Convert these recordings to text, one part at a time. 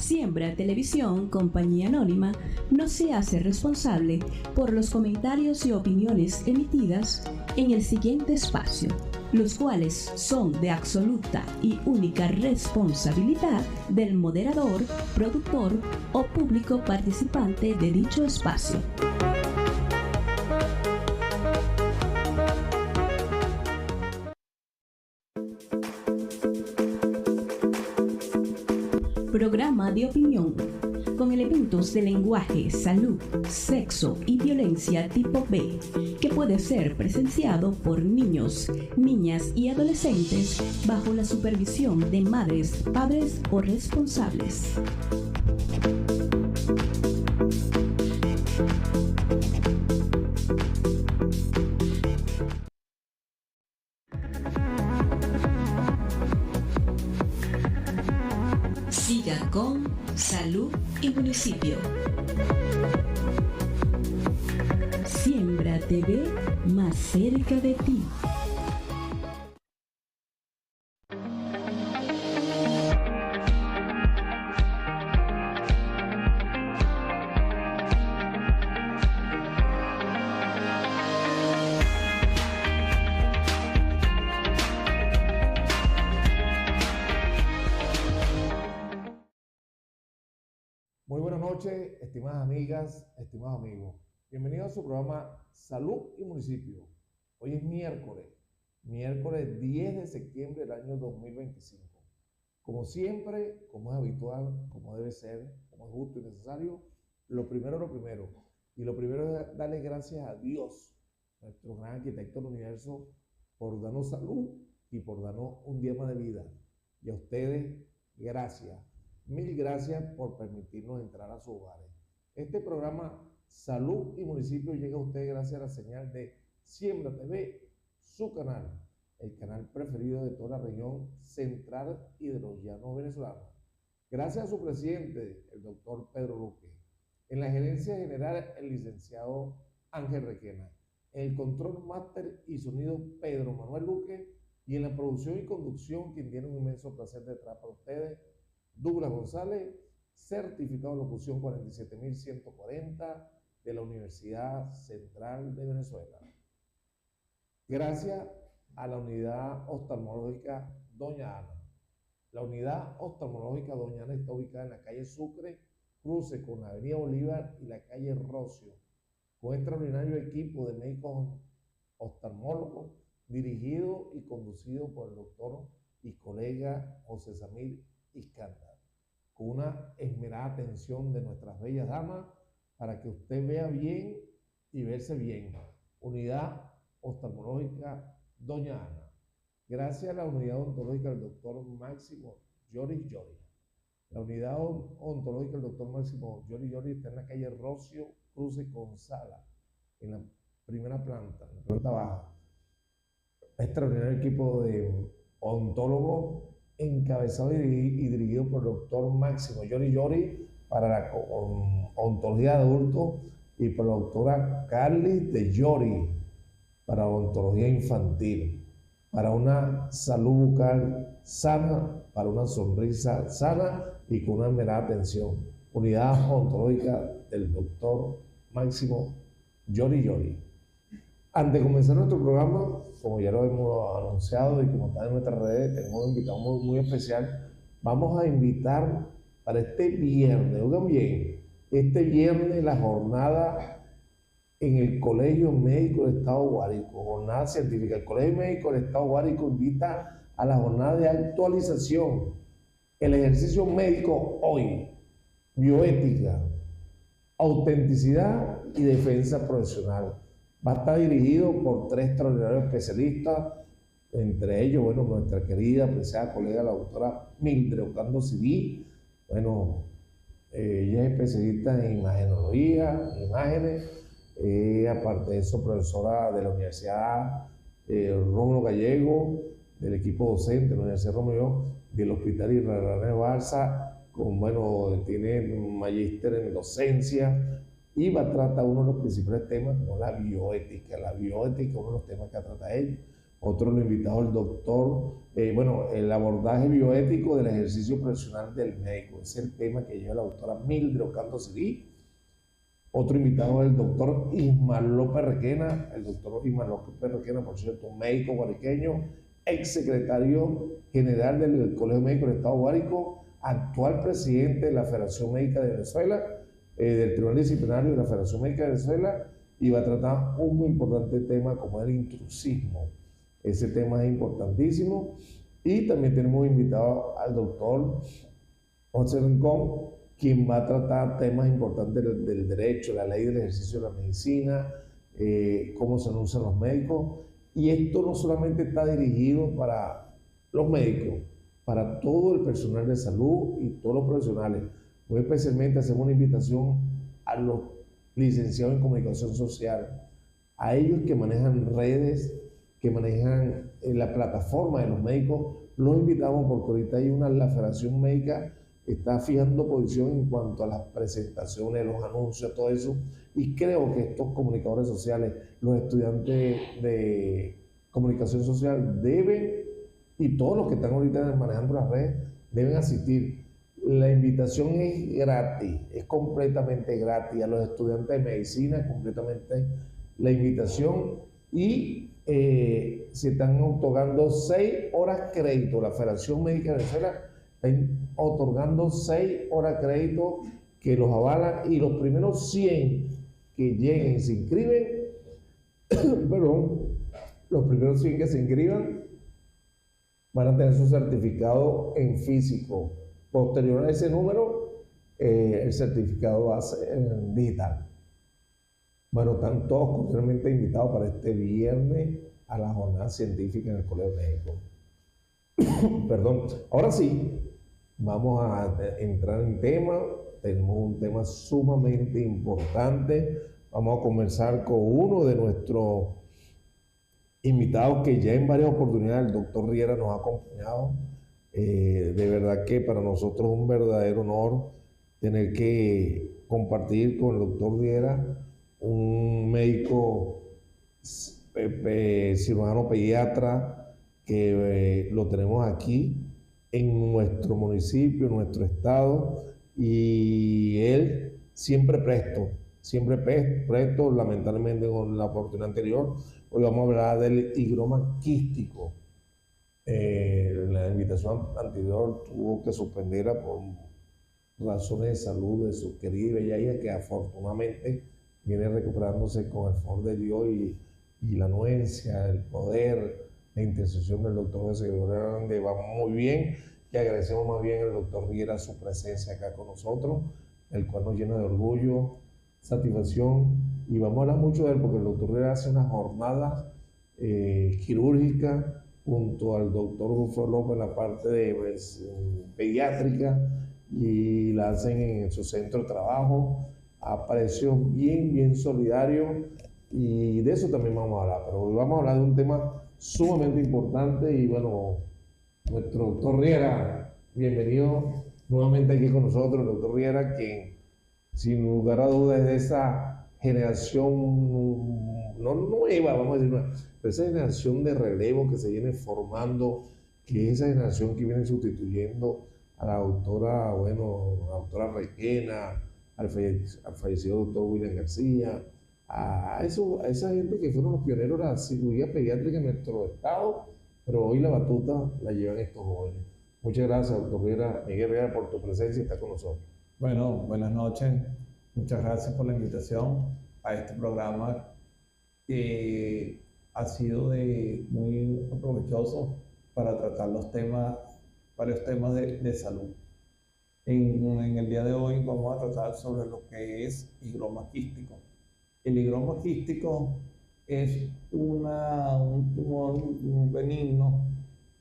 Siembra Televisión, compañía anónima, no se hace responsable por los comentarios y opiniones emitidas en el siguiente espacio, los cuales son de absoluta y única responsabilidad del moderador, productor o público participante de dicho espacio. Programa de opinión con elementos de lenguaje, salud, sexo y violencia tipo B, que puede ser presenciado por niños, niñas y adolescentes bajo la supervisión de madres, padres o responsables. Siga con Salud y Municipio. Siembra TV, más cerca de ti. Muy buenas noches, estimadas amigas, estimados amigos. Bienvenidos a su programa Salud y Municipio. Hoy es miércoles 10 de septiembre del año 2025. Como siempre, como es habitual, como debe ser, como es justo y necesario, lo primero. Y lo primero es darle gracias a Dios, nuestro gran arquitecto del universo, por darnos salud y por darnos un día más de vida. Y a ustedes, gracias. Mil gracias por permitirnos entrar a sus hogares. Este programa Salud y Municipio llega a ustedes gracias a la señal de Siembra TV, su canal, el canal preferido de toda la región central y de los llanos venezolanos. Gracias a su presidente, el doctor Pedro Luque. En la gerencia general, el licenciado Ángel Requena. En el control máster y sonido, Pedro Manuel Luque. Y en la producción y conducción, quien tiene un inmenso placer de traer para ustedes, Douglas González, certificado de locución 47140 de la Universidad Central de Venezuela. Gracias a la unidad oftalmológica Doña Ana. La unidad oftalmológica Doña Ana está ubicada en la calle Sucre, cruce con la avenida Bolívar y la calle Rocio, con extraordinario equipo de médicos oftalmólogos, dirigido y conducido por el doctor y colega José Samir Iskandar, con una esmerada atención de nuestras bellas damas para que usted vea bien y verse bien. Unidad oftalmológica Doña Ana. Gracias a la unidad odontológica del doctor Máximo Lloris. La unidad odontológica del doctor Máximo Lloris está en la calle Rocio, cruce con Sala, en la primera planta, en la planta baja. Extraordinario equipo de odontólogos encabezado y dirigido por el doctor Máximo Lloris para la odontología de adultos y por la doctora Carly de Lloris para odontología infantil, para una salud bucal sana, para una sonrisa sana y con una esmerada atención. Unidad odontológica del doctor Máximo Lloris. Antes de comenzar nuestro programa, como ya lo hemos anunciado y como está en nuestras redes, tenemos un invitado muy especial. Vamos a invitar para este viernes, oigan bien, este viernes la jornada en el Colegio Médico del Estado Guárico, jornada científica. El Colegio Médico del Estado Guárico invita a la jornada de actualización, el ejercicio médico hoy, bioética, autenticidad y defensa profesional. Va a estar dirigido por 3 extraordinarios especialistas, entre ellos, bueno, nuestra querida, apreciada colega, la doctora Mildred Ocando Civil. Bueno, ella es especialista en imagenología, imágenes, aparte de eso, profesora de la Universidad Rómulo Gallego, del equipo docente de la Universidad Rómulo, del Hospital Israel Barça, tiene un magíster en docencia, y va a tratar uno de los principales temas, como la bioética. La bioética es uno de los temas que trata él. Otro lo invitado el doctor, el abordaje bioético del ejercicio profesional del médico. Ese es el tema que lleva la doctora Mildred Ocando Sirí. Otro invitado es el doctor Ismael López Requena. El doctor Ismael López Requena, por cierto, médico guariqueño, exsecretario general del Colegio Médico del Estado Guárico, actual presidente de la Federación Médica de Venezuela, del Tribunal Disciplinario de la Federación Médica de Venezuela, y va a tratar un muy importante tema como el intrusismo. Ese tema es importantísimo. Y también tenemos invitado al doctor José Rincón, quien va a tratar temas importantes del derecho, la ley del ejercicio de la medicina, cómo se anuncian los médicos. Y esto no solamente está dirigido para los médicos, para todo el personal de salud y todos los profesionales. Muy especialmente hacemos una invitación a los licenciados en comunicación social, a ellos que manejan redes, que manejan la plataforma de los médicos. Los invitamos porque ahorita la Federación Médica está fijando posición en cuanto a las presentaciones, los anuncios, todo eso, y creo que estos comunicadores sociales, los estudiantes de comunicación social deben, y todos los que están ahorita manejando las redes, deben asistir. La invitación es gratis, es completamente gratis. A los estudiantes de medicina es completamente la invitación, y se están otorgando 6 horas crédito. La Federación Médica de Venezuela está otorgando 6 horas crédito que los avalan, y los primeros 100 que lleguen y se inscriben, perdón, los primeros 100 que se inscriban van a tener su certificado en físico. Posterior a ese número, el certificado va a ser digital. Bueno, están todos cordialmente invitados para este viernes a la jornada científica en el Colegio Médico. Perdón. Ahora sí, vamos a entrar en tema. Tenemos un tema sumamente importante. Vamos a conversar con uno de nuestros invitados que ya en varias oportunidades el doctor Riera nos ha acompañado. De verdad que para nosotros es un verdadero honor tener que compartir con el doctor Riera, un médico cirujano pediatra que lo tenemos aquí en nuestro municipio, en nuestro estado, y él siempre presto, lamentablemente con la oportunidad anterior. Hoy vamos a hablar del higroma quístico. La invitación anterior tuvo que suspenderla por razones de salud de su querida y ella, que afortunadamente viene recuperándose con el favor de Dios y la anuencia, el poder, la intercesión del doctor José Grande. Va muy bien, y agradecemos más bien al doctor Riera su presencia acá con nosotros, el cual nos llena de orgullo, satisfacción, y vamos a hablar mucho de él porque el doctor Riera hace unas jornadas quirúrgicas junto al doctor Rufo López en la parte de pediátrica, y la hacen en su centro de trabajo. Apareció bien solidario, y de eso también vamos a hablar. Pero hoy vamos a hablar de un tema sumamente importante, y bueno, nuestro doctor Riera, bienvenido nuevamente aquí con nosotros. El doctor Riera, que sin lugar a dudas es de esa generación, no nueva, vamos a decir, pero esa generación de relevo que se viene formando, que es esa generación que viene sustituyendo a la doctora, la doctora Requena, al fallecido doctor William García, a esa gente que fueron los pioneros de la cirugía pediátrica en nuestro estado, pero hoy la batuta la llevan estos jóvenes. Muchas gracias, doctor Miguel Riera, por tu presencia y estar con nosotros. Bueno, buenas noches. Muchas gracias por la invitación a este programa, que ha sido muy provechoso para tratar varios temas de salud. En el día de hoy vamos a tratar sobre lo que es higroma quístico. El higroma quístico es un tumor benigno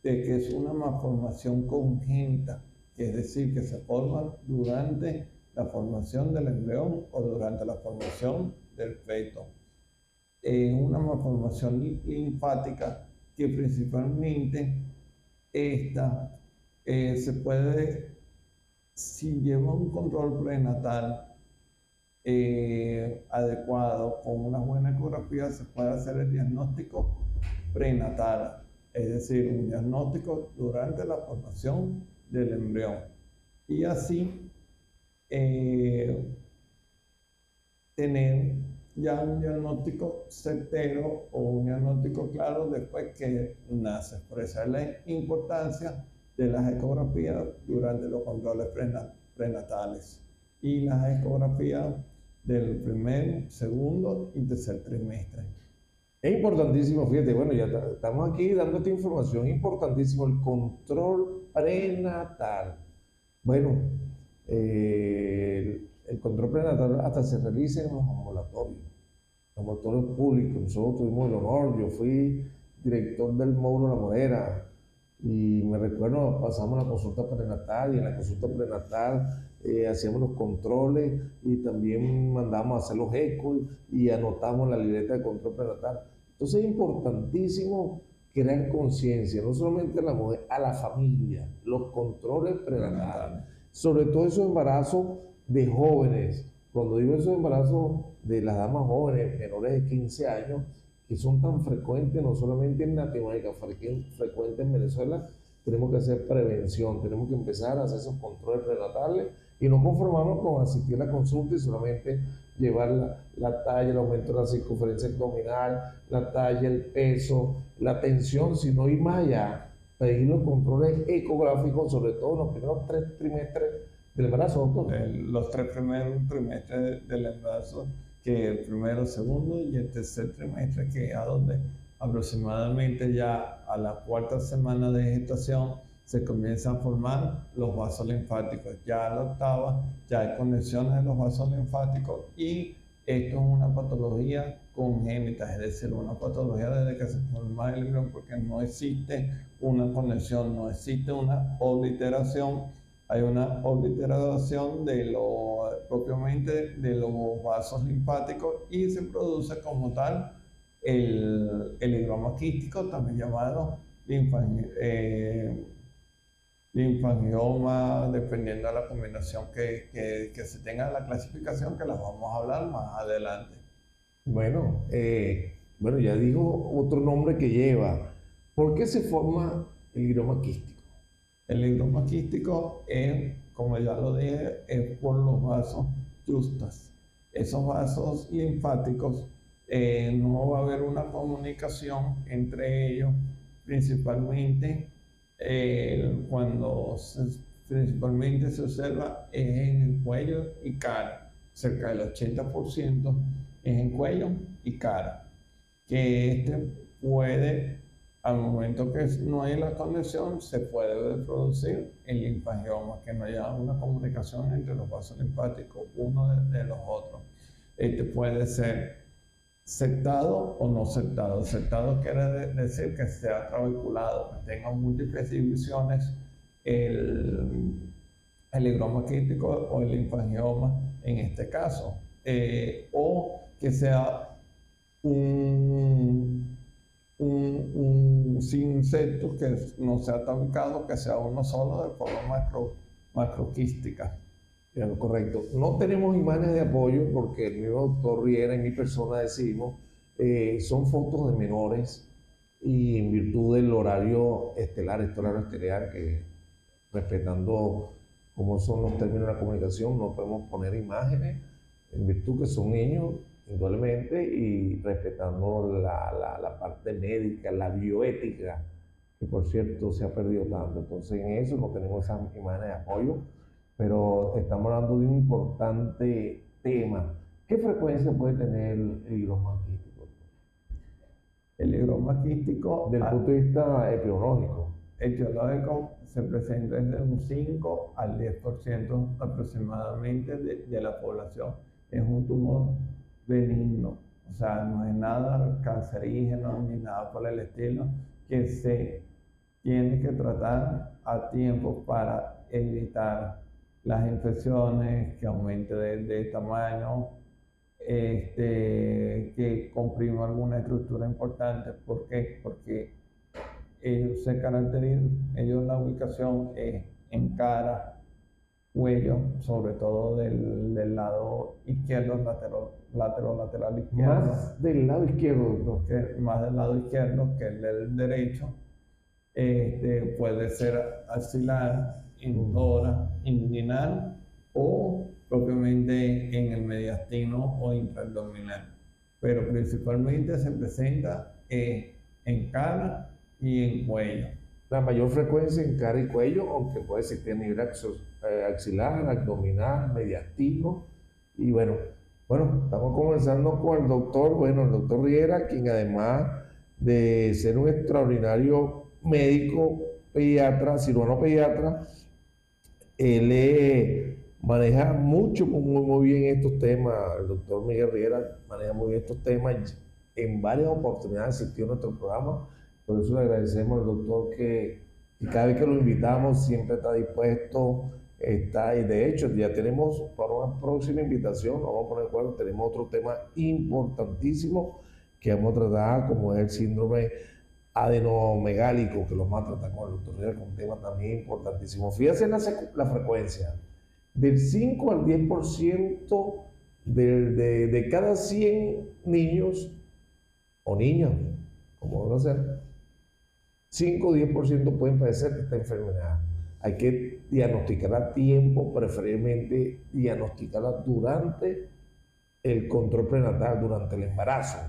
que es una malformación congénita, es decir, que se forma durante la formación del embrión o durante la formación del feto. Una malformación linfática que principalmente se puede, si lleva un control prenatal adecuado, con una buena ecografía, se puede hacer el diagnóstico prenatal, es decir, un diagnóstico durante la formación del embrión. Y así tener ya un diagnóstico certero o un diagnóstico claro después que nace. Por eso es la importancia de las ecografías durante los controles prenatales y las ecografías del primer, segundo y tercer trimestre. Es importantísimo, fíjate, bueno, ya estamos aquí dando esta información, importantísimo el control prenatal. Bueno, el control prenatal hasta se realiza en los ambulatorios públicos. Nosotros tuvimos el honor, yo fui director del módulo La Modera y me recuerdo, pasamos la consulta prenatal y en la consulta prenatal hacíamos los controles y también mandamos a hacer los ecos y anotamos la libreta de control prenatal. Entonces es importantísimo crear conciencia, no solamente a la mujer, a la familia, los controles prenatales, sobre todo esos embarazos de jóvenes. Cuando digo esos embarazos de las damas jóvenes, menores de 15 años, que son tan frecuentes, no solamente en Latinoamérica, frecuentes en Venezuela, tenemos que hacer prevención, tenemos que empezar a hacer esos controles prenatales y no conformarnos con asistir a la consulta y solamente llevar la talla, el aumento de la circunferencia abdominal, la talla, el peso, la tensión, sino ir más allá, pedir los controles ecográficos, sobre todo en los primeros 3 trimestres del embarazo, doctor. Los 3 primeros trimestres del embarazo, que el primero, segundo y el tercer trimestre, que es a donde aproximadamente ya a la 4ª semana de gestación se comienzan a formar los vasos linfáticos. Ya a la 8ª ya hay conexiones de los vasos linfáticos y esto es una patología congénita, es decir, una patología desde que se forma el embrión, porque no existe una conexión, no existe una obliteración. Hay una obliteración propiamente de los vasos linfáticos y se produce como tal el higroma quístico, también llamado linfangioma, dependiendo de la combinación que se tenga en la clasificación, que las vamos a hablar más adelante. Bueno, ya dijo otro nombre que lleva. ¿Por qué se forma el higroma quístico? El higroma quístico es, como ya lo dije, es por los vasos justas. Esos vasos linfáticos, no va a haber una comunicación entre ellos, principalmente principalmente se observa es en el cuello y cara. Cerca del 80% es en cuello y cara. Que puede, al momento que no hay la conexión, se puede producir el linfangioma, que no haya una comunicación entre los vasos linfáticos uno de los otros. Puede ser septado o no septado. Septado quiere decir que sea trabeculado, que tenga múltiples divisiones el higroma quístico o el linfangioma en este caso, o que sea sin septos, que no sea tabicado, que sea uno solo de forma macroquística. Bien, correcto. No tenemos imágenes de apoyo porque el mismo doctor Riera y mi persona decimos, son fotos de menores y en virtud del horario estelar, que respetando cómo son los términos de la comunicación, no podemos poner imágenes en virtud que son niños, indudablemente, y respetando la parte médica, la bioética, que por cierto se ha perdido tanto. Entonces en eso no tenemos esas imágenes de apoyo, pero estamos hablando de un importante tema. ¿Qué frecuencia puede tener el higroma quístico? El higroma quístico, del punto de vista epidemiológico. Etiológico se presenta entre un 5 al 10% aproximadamente de la población. Es un tumor benigno, o sea, no es nada cancerígeno ni nada por el estilo, que se tiene que tratar a tiempo para evitar las infecciones, que aumente de tamaño, que comprima alguna estructura importante. ¿Por qué? Porque ellos se caracterizan, la ubicación es en cara, cuello, sobre todo del lado izquierdo, lateral izquierdo. Más del lado izquierdo, doctor. Más del lado izquierdo que el del derecho. Puede ser axilar, intora, inguinal o propiamente en el mediastino o intraabdominal. Pero principalmente se presenta en cara y en cuello. La mayor frecuencia en cara y cuello, aunque puede existir a nivel axilar, abdominal, mediastino. Y bueno, estamos conversando con el doctor Riera, quien además de ser un extraordinario médico, pediatra, cirujano pediatra, él maneja muy bien estos temas. El doctor Miguel Riera maneja muy bien estos temas. En varias oportunidades asistió a nuestro programa. Por eso le agradecemos al doctor que cada vez que lo invitamos siempre está dispuesto, y de hecho ya tenemos para una próxima invitación, nos vamos a poner de acuerdo, tenemos otro tema importantísimo que vamos a tratar, como es el síndrome adenomegálico, que lo vamos a tratar con el doctor Riera, con un tema también importantísimo. Fíjense la frecuencia, del 5 al 10% de cada 100 niños o niñas, como va a ser, 5 o 10% pueden padecer esta enfermedad. Hay que diagnosticarla a tiempo, preferiblemente diagnosticarla durante el control prenatal, durante el embarazo.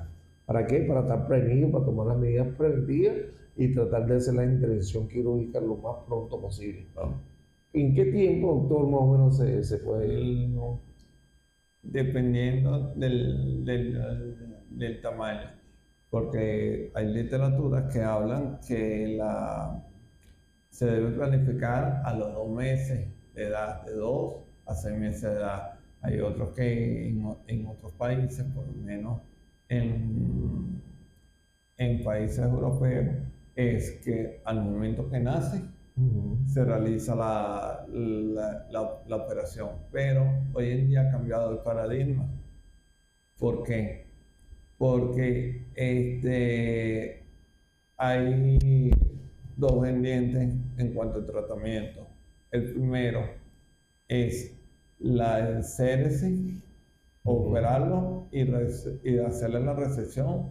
¿Para qué? Para estar prevenido, para tomar las medidas preventivas y tratar de hacer la intervención quirúrgica lo más pronto posible. ¿En qué tiempo, doctor, más o menos se puede? Dependiendo del tamaño, porque hay literaturas que hablan que se debe planificar a los 2 meses de edad, de 2 a 6 meses de edad. Hay otros que en otros países, por lo menos en países europeos, es que al momento que nace se realiza la operación. Pero hoy en día ha cambiado el paradigma. ¿Por qué? Porque hay 2 pendientes en cuanto al tratamiento. El primero es la sérese, operarlo y hacerle la resección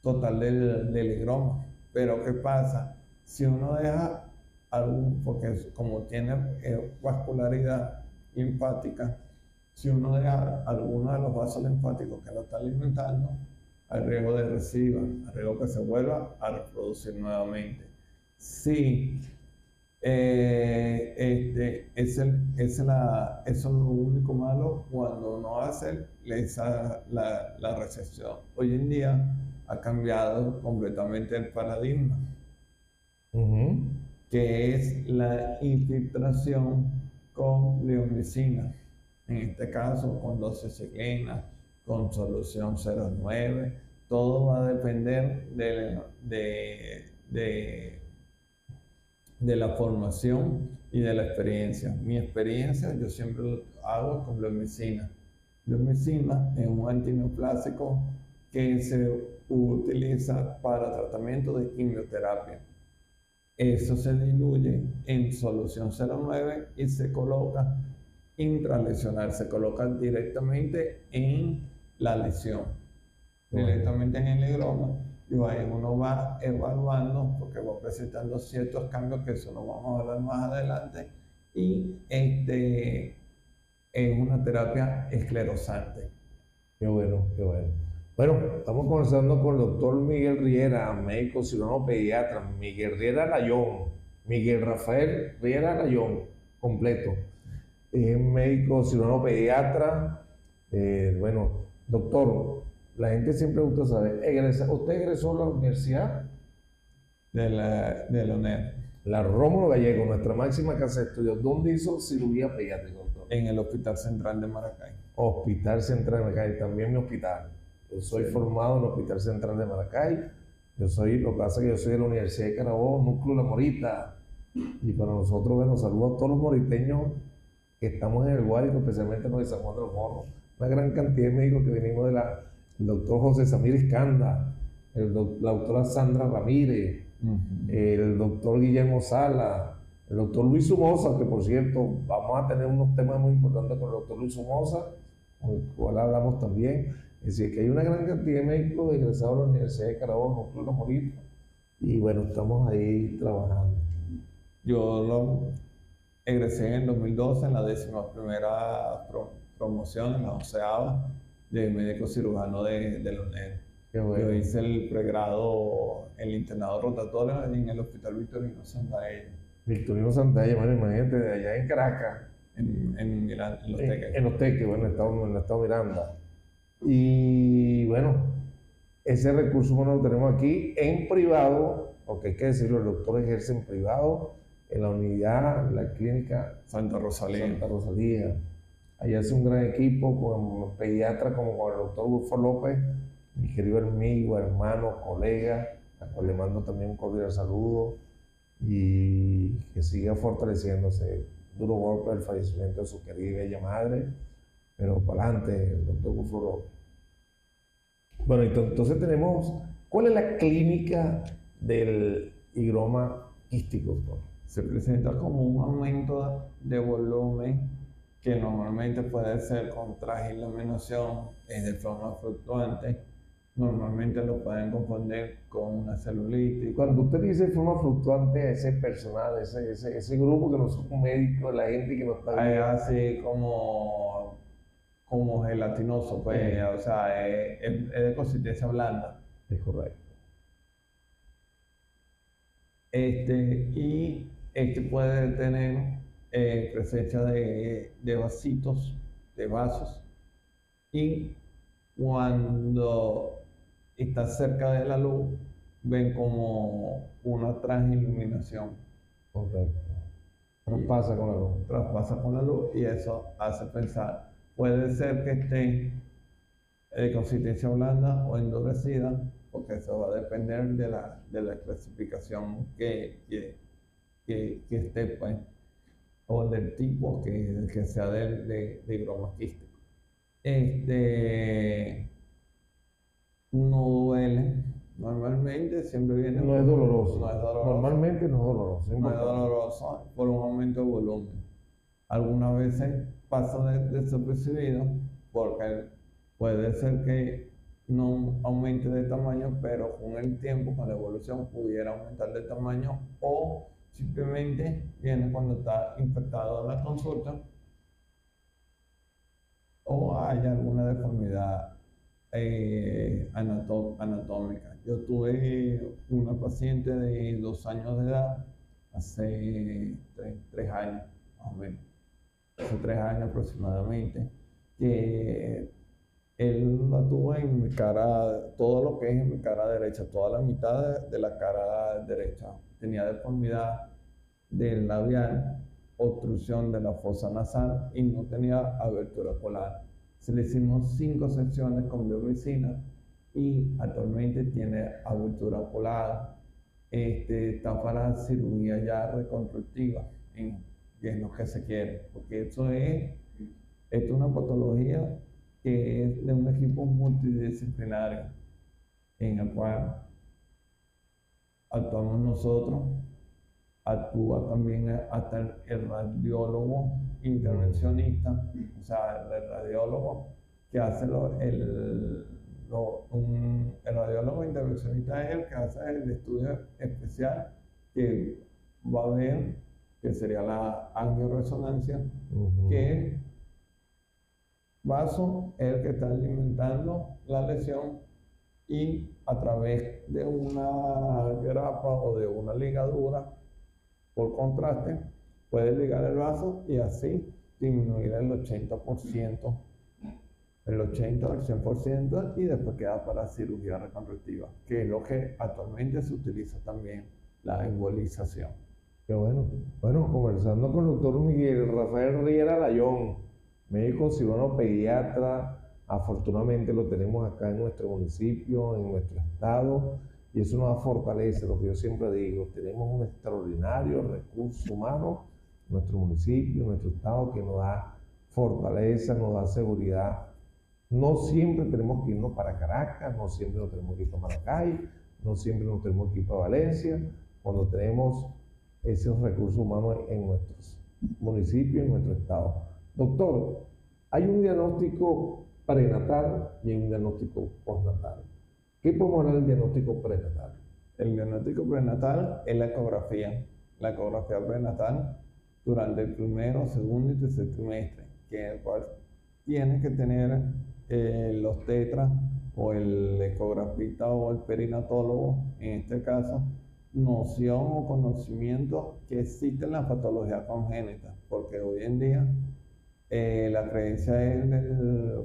total del higroma. Pero ¿qué pasa? Si uno deja porque como tiene vascularidad linfática, si uno deja alguno de los vasos linfáticos que lo está alimentando, hay riesgo de recidiva, hay riesgo que se vuelva a reproducir nuevamente. Sí, eso es lo único malo cuando uno hace la resección. Hoy en día ha cambiado completamente el paradigma, que es la infiltración con bleomicina, en este caso con doxiciclina, con solución 0,9. Todo va a depender de la formación y de la experiencia. Mi experiencia, yo siempre lo hago con bleomicina. Bleomicina es un antineoplásico que se utiliza para tratamiento de quimioterapia. Eso se diluye en solución 0,9 y se coloca intralesional, se coloca directamente en la lesión, directamente en el higroma. Y ahí uno va evaluando, porque va presentando ciertos cambios, que eso lo vamos a hablar más adelante, y es una terapia esclerosante. Qué bueno, qué bueno. Bueno, estamos conversando con el doctor Miguel Riera, médico cirujano pediatra, Miguel Riera Layón, Miguel Rafael Riera Layón, completo. Es médico cirujano pediatra. Bueno, doctor, la gente siempre gusta saber, ¿usted egresó a la universidad? De la UNED. La Rómulo Gallego, nuestra máxima casa de estudios. ¿Dónde hizo cirugía pediátrica, doctor? En el Hospital Central de Maracay. Hospital Central de Maracay, también mi hospital. Yo soy formado en el Hospital Central de Maracay. Lo que pasa es que yo soy de la Universidad de Carabobo, Núcleo La Morita. Y para nosotros, bueno, saludos a todos los moriteños que estamos en el Guárico, especialmente los de San Juan de los Morros. Una gran cantidad de médicos que venimos del doctor José Samir Escanda, la doctora Sandra Ramírez, el doctor Guillermo Sala, el doctor Luis Somoza, que por cierto, vamos a tener unos temas muy importantes con el doctor Luis Somoza, con el cual hablamos también. Es decir, que hay una gran cantidad de médicos egresados de la Universidad de Carabobo, Núcleo de los Moritos, y bueno, estamos ahí trabajando. Yo egresé en el 2012 en la 11ª promoción, en la 11ª de médico cirujano de la UNED. Qué bueno. Yo hice el pregrado en el internado rotatorio en el Hospital Victorino Santaella. Victorino Santaella, bueno, imagínate, de allá en Caracas. En Los Teques. En Los Teques, bueno, en el estado Miranda. Y bueno, ese recurso humano lo tenemos aquí en privado, porque hay que decirlo, el doctor ejerce en privado en la unidad, la clínica Santa Rosalía. Ahí hace un gran equipo con pediatras como con el doctor Gulfo López, mi querido amigo, hermano, colega, a cual le mando también un cordial saludo y que siga fortaleciéndose. Duro golpe del fallecimiento de su querida y bella madre, pero para adelante, el doctor Gulfo López. Bueno, entonces tenemos, ¿cuál es la clínica del higroma quístico, doctor? Se presenta como un aumento de volumen que normalmente puede ser con traje y laminación, es de forma fluctuante. Normalmente lo pueden confundir con una celulitis. Cuando usted dice forma fluctuante a ese personal, ese grupo que no son médicos, la gente que no está... Es así como gelatinoso, pues, o sea, es de consistencia blanda. Es correcto. Y puede tener presencia de vasitos, de vasos, y cuando está cerca de la luz, ven como una transiluminación. Correcto. Traspasa con la luz. Traspasa con la luz y eso hace pensar, puede ser que esté de consistencia blanda o endurecida, porque eso va a depender de la clasificación que esté, pues, o del tipo que sea de higroma quístico. No duele, normalmente siempre viene... No es doloroso. No es doloroso. Normalmente no es doloroso. No es doloroso por un aumento de volumen. Algunas veces pasa desapercibido porque puede ser que no aumente de tamaño, pero con el tiempo, con la evolución, pudiera aumentar de tamaño, o simplemente viene cuando está infectado la consulta o hay alguna deformidad anatómica. Yo tuve una paciente de 2 años de edad, hace 3 años, más o menos, hace 3 años aproximadamente, que él la tuvo en mi cara, todo lo que es en mi cara derecha, toda la mitad de la cara derecha. Tenía deformidad del labial, obstrucción de la fosa nasal y no tenía abertura polar. Se le hicimos 5 sesiones con biomedicina y actualmente tiene abertura polar. Está para cirugía ya reconstructiva, y es lo que se quiere, porque esto es una patología que es de un equipo multidisciplinario en el cual actuamos nosotros, actúa también hasta el radiólogo intervencionista, o sea, el radiólogo que hace el radiólogo intervencionista es el que hace el estudio especial que va a ver, que sería la angioresonancia, que vaso es el que está alimentando la lesión y a través de una grapa o de una ligadura por contraste puede ligar el vaso y así disminuir el 80%, el 80 al 100%, y después queda para cirugía reconstructiva, que es lo que actualmente se utiliza también, la embolización. Qué bueno. Bueno, conversando con el doctor Miguel Rafael Riera Layón, médico cirujano pediatra, afortunadamente lo tenemos acá en nuestro municipio, en nuestro estado, y eso nos fortalece, lo que yo siempre digo, tenemos un extraordinario recurso humano en nuestro municipio, en nuestro estado, que nos da fortaleza, nos da seguridad. No siempre tenemos que irnos para Caracas, no siempre nos tenemos que ir para Maracay, no siempre nos tenemos que ir para Valencia. Cuando tenemos esos recursos humanos en nuestros municipios, en nuestro estado. Doctor, hay un diagnóstico prenatal y un diagnóstico postnatal. ¿Qué podemos hablar del diagnóstico prenatal? El diagnóstico prenatal es la ecografía prenatal durante el primero, segundo y tercer trimestre, que el cual tiene que tener los tetras o el ecografista o el perinatólogo, en este caso, noción o conocimiento que existen las patologías congénitas, porque hoy en día la creencia es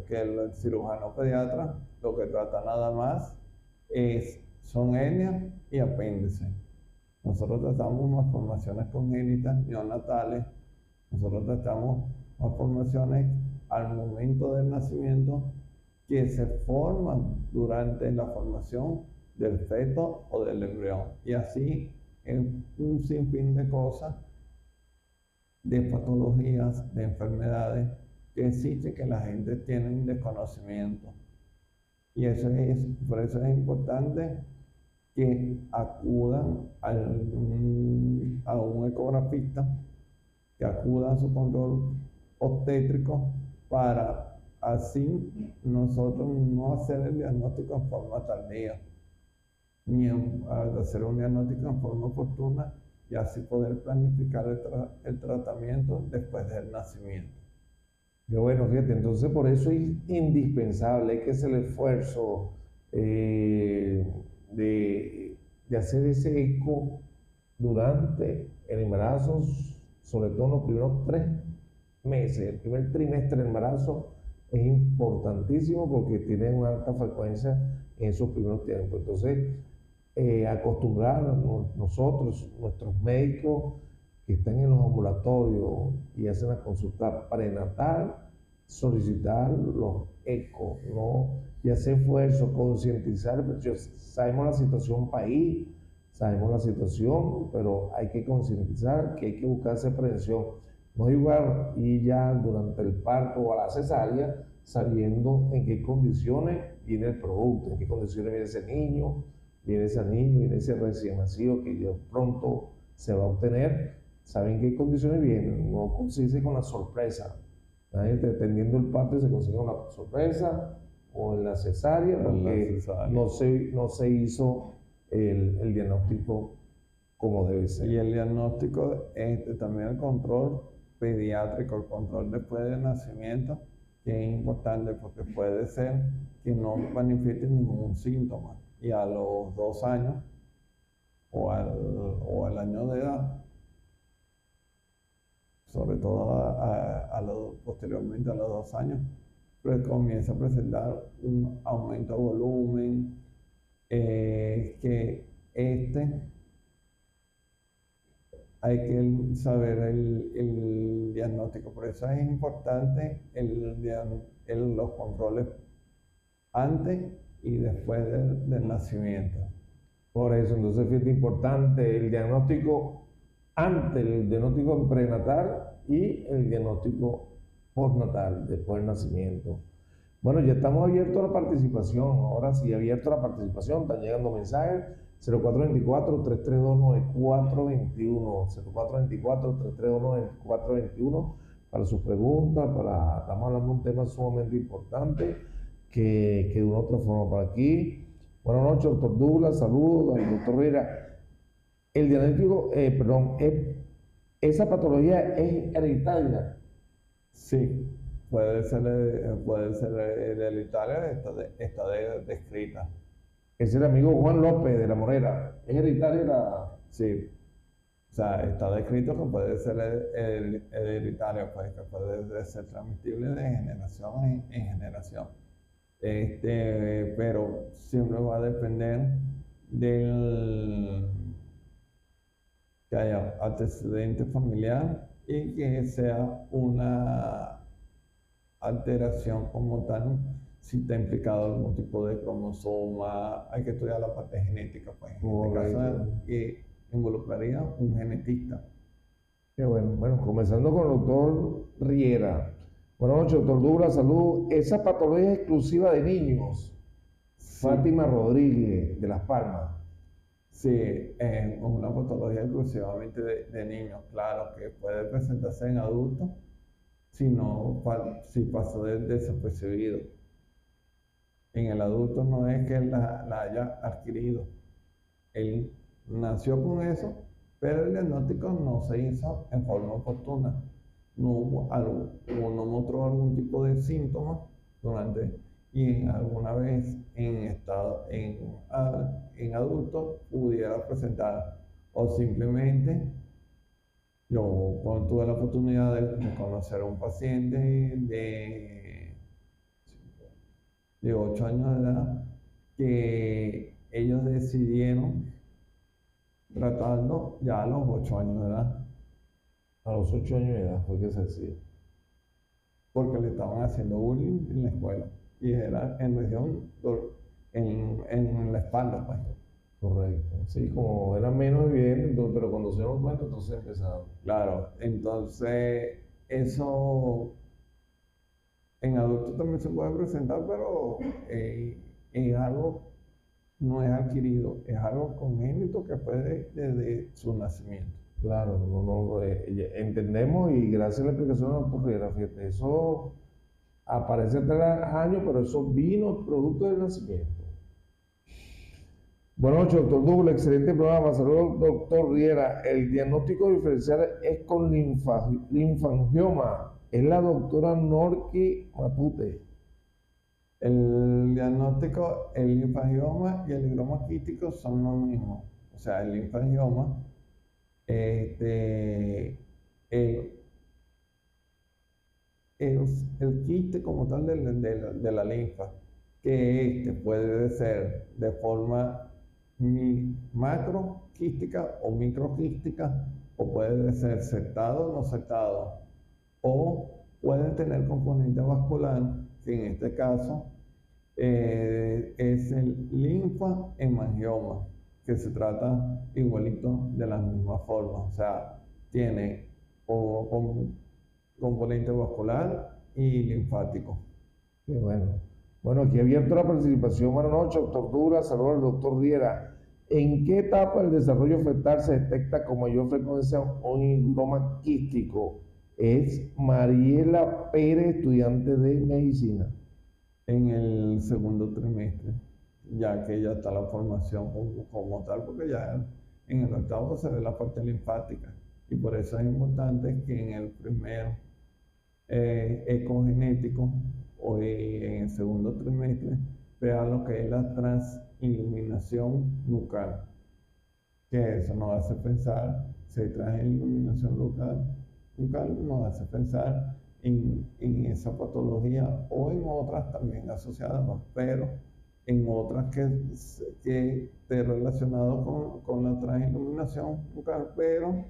que el cirujano pediatra lo que trata nada más son hernias y apéndices. Nosotros tratamos malformaciones congénitas neonatales, nosotros tratamos malformaciones al momento del nacimiento que se forman durante la formación del feto o del embrión. Y así en un sinfín de cosas, de patologías, de enfermedades que existe que la gente tiene desconocimiento. Y por eso es importante que acudan a un ecografista, que acudan a su control obstétrico para así nosotros no hacer el diagnóstico en forma tardía, ni hacer un diagnóstico en forma oportuna y así poder planificar el tratamiento después del nacimiento. Qué bueno, fíjate, entonces por eso es indispensable, hay que hacer el esfuerzo de hacer ese eco durante el embarazo, sobre todo en los primeros 3 meses. El primer trimestre del embarazo es importantísimo porque tiene una alta frecuencia en esos primeros tiempos. Entonces, acostumbrar nosotros, nuestros médicos que están en los ambulatorios y hacen la consulta prenatal, solicitar los ecos, ¿no? Y hacer esfuerzo, concientizar. Sabemos la situación país, sabemos la situación, pero hay que concientizar que hay que buscarse prevención. No igual y ya durante el parto o a la cesárea, sabiendo en qué condiciones viene el producto, en qué condiciones viene ese niño, viene ese recién nacido que ya pronto se va a obtener. Saben qué condiciones vienen, no consiste con la sorpresa. Dependiendo del parto se consigue una sorpresa o en la cesárea, porque no se hizo el diagnóstico como debe ser. Y el diagnóstico, también el control pediátrico, el control después del nacimiento, que es importante porque puede ser que no manifieste ningún síntoma y a los 2 años o al año de edad, sobre todo posteriormente a los 2 años, pues comienza a presentar un aumento de volumen, que hay que saber el diagnóstico. Por eso es importante los controles antes y después del nacimiento. Por eso, entonces, fíjate, importante el diagnóstico antes, el diagnóstico prenatal y el diagnóstico postnatal, después del nacimiento. Bueno, ya estamos abiertos a la participación. Ahora sí, abierto a la participación. Están llegando mensajes. 0424-332-9421. 0424-332-9421 para sus preguntas. Estamos hablando de un tema sumamente importante que de una otra forma por aquí. Buenas noches, doctor Douglas. Saludos al doctor Rivera. El diagnóstico, esa patología es hereditaria. Sí, puede ser hereditaria, está descrita. Es el amigo Juan López de La Morera. ¿Es hereditaria Sí. O sea, está descrito que puede ser hereditario, pues, que puede ser transmitible de generación en generación. Pero siempre va a depender que haya antecedente familiar y que sea una alteración como tal. Si está implicado algún tipo de cromosoma, hay que estudiar la parte genética, pues en este caso que involucraría un genetista. Qué bueno. Bueno, comenzando con el doctor Riera. Buenas noches, doctor Douglas, salud. Esa patología es exclusiva de niños. Sí. Fátima Rodríguez, de Las Palmas. Sí, es una patología exclusivamente de niños, claro, que puede presentarse en adultos si no, si pasó desapercibido. En el adulto no es que la haya adquirido, él nació con eso, pero el diagnóstico no se hizo en forma oportuna. No hubo algo, o no mostró algún tipo de síntomas durante, y alguna vez en adultos pudiera presentar, o simplemente yo cuando tuve la oportunidad de conocer a un paciente de 8 años de edad, que ellos decidieron tratarlo ya a los 8 años de edad, A los 8 años de edad fue que se hacía. porque le estaban haciendo bullying en la escuela, y era en región, en la espalda, pues. Correcto. Sí, como era menos evidente, pero cuando se dieron cuenta, entonces empezaron. Claro, entonces eso en adultos también se puede presentar, pero es algo, no es adquirido, es algo congénito que puede desde su nacimiento. Claro, entendemos y gracias a la explicación de la doctora Riera, fíjate, eso aparece tras años, pero eso vino producto del nacimiento. Buenas noches, doctor Douglas, excelente programa. Saludos, doctor Riera. El diagnóstico diferencial es con linfangioma. Es la doctora Norki Matute. El diagnóstico, el linfangioma y el linfoma quístico son lo mismo. O sea, el linfangioma, es el quiste como tal de la linfa, que puede ser de forma macroquística o microquística, o puede ser septado o no septado, o puede tener componente vascular, que en este caso es el linfahemangioma, que se trata igualito de la misma forma, o sea, tiene componente vascular y linfático. Qué bueno. Bueno, aquí abierto la participación. Buenas noches, doctor Douglas. Saludos al doctor Riera. ¿En qué etapa del desarrollo fetal se detecta con mayor frecuencia un linfoma quístico? Es Mariela Pérez, estudiante de medicina. En el segundo trimestre, ya que ya está la formación como tal, porque ya en el octavo se ve la parte linfática, y por eso es importante que en el primer ecogenético o en el segundo trimestre vea lo que es la transiluminación nucal, que eso nos hace pensar, si hay transiluminación nucal nos hace pensar en esa patología o en otras también asociadas, pero en otras que esté relacionado con la transiluminación nucal, pero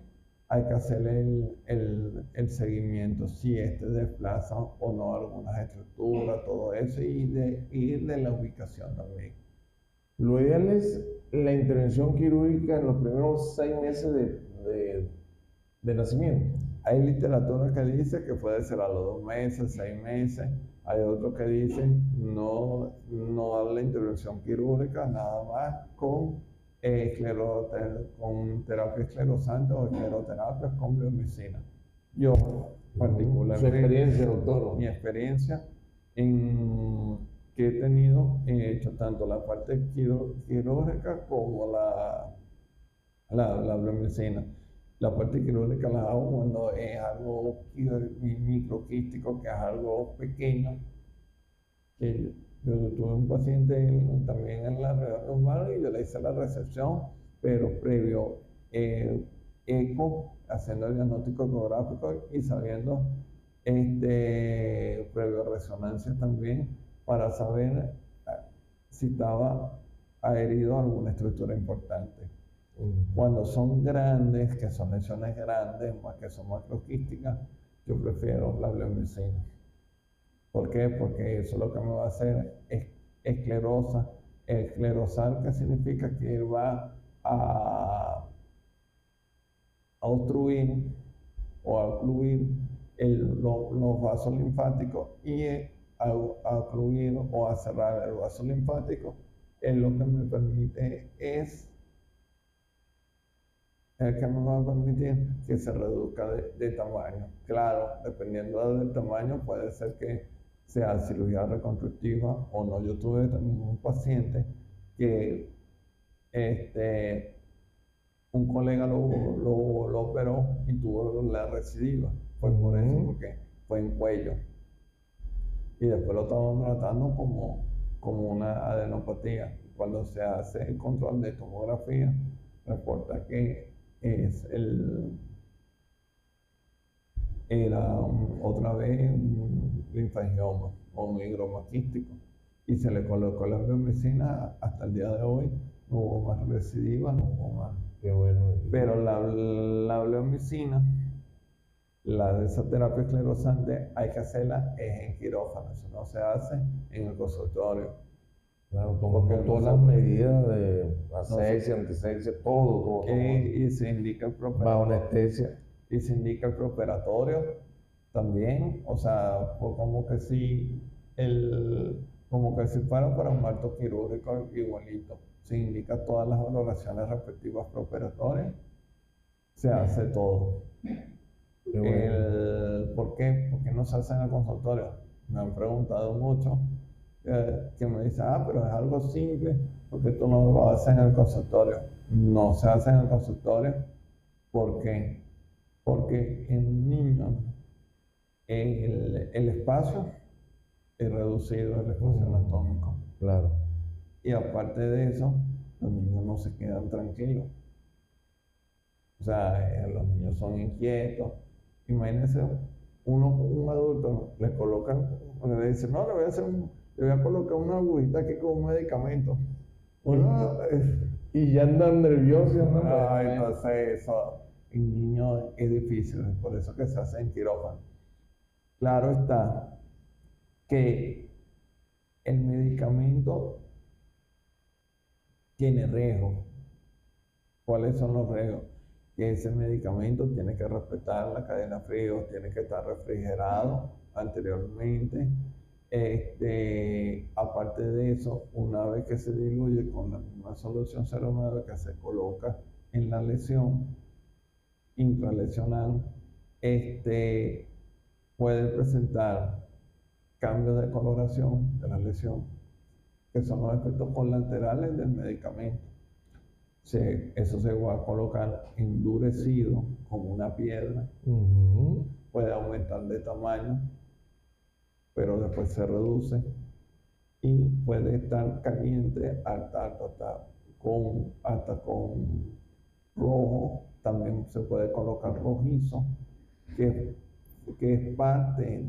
hay que hacerle el seguimiento, si desplaza o no algunas estructuras, todo eso, y de la ubicación también. Lo ideal es la intervención quirúrgica en los primeros 6 meses de nacimiento. Hay literatura que dice que puede ser a los 2 meses, 6 meses. Hay otros que dicen no dar la intervención quirúrgica, nada más con terapia esclerosante o escleroterapia con biomedicina. Yo, particularmente, su experiencia, doctor. Mi experiencia que he tenido, he hecho tanto la parte quirúrgica como la biomedicina. La parte quirúrgica la hago cuando es algo microquístico, que es algo pequeño. Que yo tuve un paciente también en la reunión y yo le hice la recepción, pero previo eco, haciendo el diagnóstico ecográfico y sabiendo previo resonancia también, para saber si estaba adherido a alguna estructura importante. Cuando son grandes, que son lesiones grandes, más que son macroquísticas, yo prefiero la biomedicina. ¿Por qué? Porque eso lo que me va a hacer es esclerosar, que significa que va a obstruir o a ocluir los vasos linfáticos, y a ocluir o a cerrar el vaso linfático es lo que me permite es es que me va a permitir que se reduzca de tamaño. Claro, dependiendo del tamaño, puede ser que sea cirugía reconstructiva o no. Yo tuve también un paciente que un colega lo operó y tuvo la recidiva. Fue por eso, porque fue en cuello. Y después lo estaban tratando como una adenopatía. Cuando se hace el control de tomografía, reporta que era otra vez un linfangioma o un higroma quístico. Y se le colocó la bleomicina. Hasta el día de hoy no hubo más recidiva, no hubo más. Qué bueno. Pero la bleomicina, la de esa terapia esclerosante, hay que hacerla en quirófano, eso no se hace en el consultorio. Claro, porque todas las medidas de asepsia, antisepsia, todo. Y se indica el preoperatorio. Bajo anestesia. Y se indica el preoperatorio también, o sea, como que si fuera para un acto quirúrgico igualito. Se indica todas las valoraciones respectivas preoperatorias, se hace todo. ¿Por qué? ¿Por qué no se hace en el consultorio? Me han preguntado mucho, que me dicen, pero es algo simple, porque tú no lo haces en el consultorio. No se hace en el consultorio. ¿Por qué? Porque en niños el espacio es reducido, el espacio anatómico. Claro. Y aparte de eso, los niños no se quedan tranquilos. O sea, los niños son inquietos. Imagínense, un adulto le coloca, le dice, no, le voy a colocar una agujita aquí con un medicamento. Y ya andan nerviosos. Entonces eso en niños es difícil, es por eso que se hace en quirófano. Claro está que el medicamento tiene riesgos. ¿Cuáles son los riesgos? Que ese medicamento tiene que respetar la cadena frío, tiene que estar refrigerado anteriormente. Aparte de eso, una vez que se diluye con la misma solución 0,9 que se coloca en la lesión intralesional, puede presentar cambios de coloración de la lesión, que son los efectos colaterales del medicamento. Eso se va a colocar endurecido como una piedra, puede aumentar de tamaño, pero después se reduce y puede estar caliente hasta con rojo. También se puede colocar rojizo, que es parte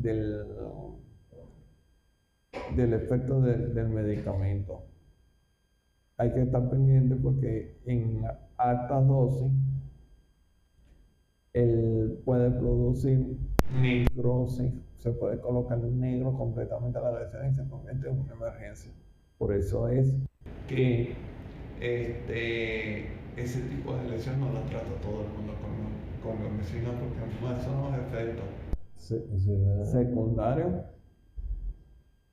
del efecto del medicamento. Hay que estar pendiente porque en altas dosis él puede producir necrosis, se puede colocar negro completamente a la lesión y se convierte en una emergencia. Por eso es que ese tipo de lesión no la trata todo el mundo con medicina, porque no son los efectos secundarios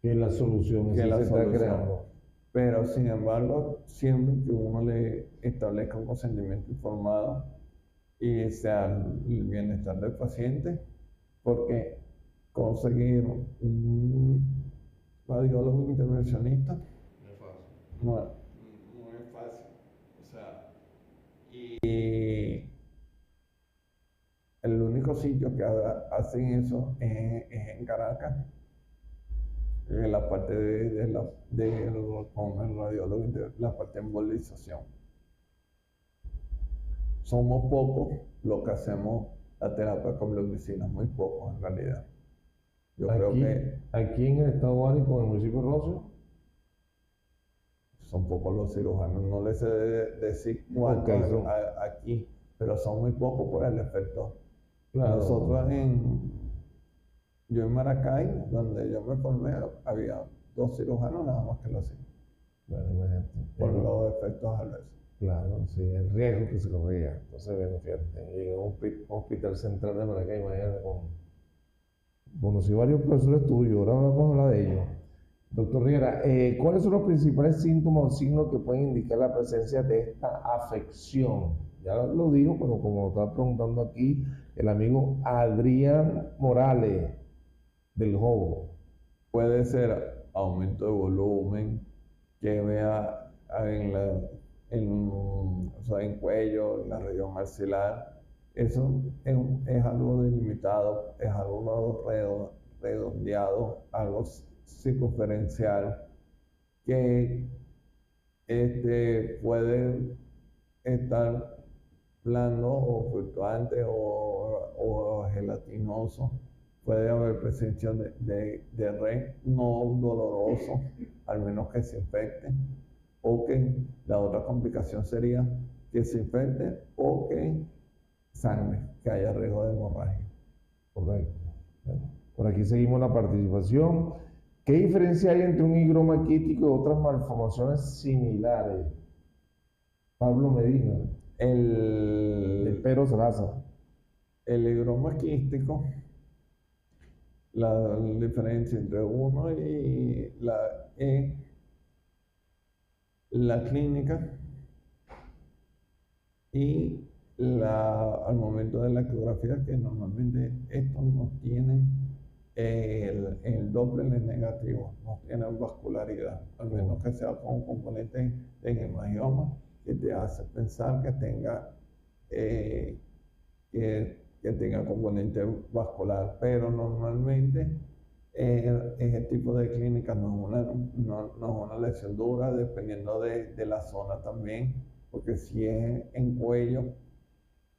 que la solución que se la está solución. creando. Pero sin embargo, siempre que uno le establezca un consentimiento informado y sea el bienestar del paciente, porque conseguir un radiólogo intervencionista no es fácil. O sea, y el único sitio que hacen eso es en Caracas, en la parte con el radiólogo, la parte de embolización. Somos pocos los que hacemos la terapia con bleomicina, muy pocos en realidad. Yo creo que aquí en el estado Guárico, en el municipio de Rocio, son pocos los cirujanos, no les sé decir cuántos aquí, pero son muy pocos por el efecto. Claro. Nosotros yo en Maracay, donde yo me formé, había 2 cirujanos nada más que lo hacían. Bueno, imagínate. Por los efectos adversos. Claro, sí, el riesgo que se corría. Entonces, bueno, fíjate, y en un hospital central de Maracay, imagínate, conocí varios profesores tuyos, ahora vamos a hablar de ellos. Doctor Riera, ¿cuáles son los principales síntomas o signos que pueden indicar la presencia de esta afección Ya lo dijo, pero como está preguntando aquí el amigo Adrián Morales del Jobo. Puede ser aumento de volumen, que vea o sea, en cuello, en la región maxilar. Eso es algo delimitado, es algo redondeado, algo circunferencial, que puede estar blando o fluctuante o gelatinoso. Puede haber presencia de red no doloroso, al menos que se infecte, o que la otra complicación sería que se infecte o que sangre, que haya riesgo de hemorragia. Correcto. Bueno, por aquí seguimos la participación. ¿Qué diferencia hay entre un higroma quístico y otras malformaciones similares? Pablo Medina, de Pero Saraza. El higroma quístico, la diferencia entre uno y la clínica y al momento de la ecografía, que normalmente estos no tienen el Doppler es negativo, no tienen vascularidad, al menos que sea con un componente en hemangioma que te hace pensar que tenga componente vascular, pero normalmente ese tipo de clínica no es una lesión dura, dependiendo de la zona también, porque si es en cuello,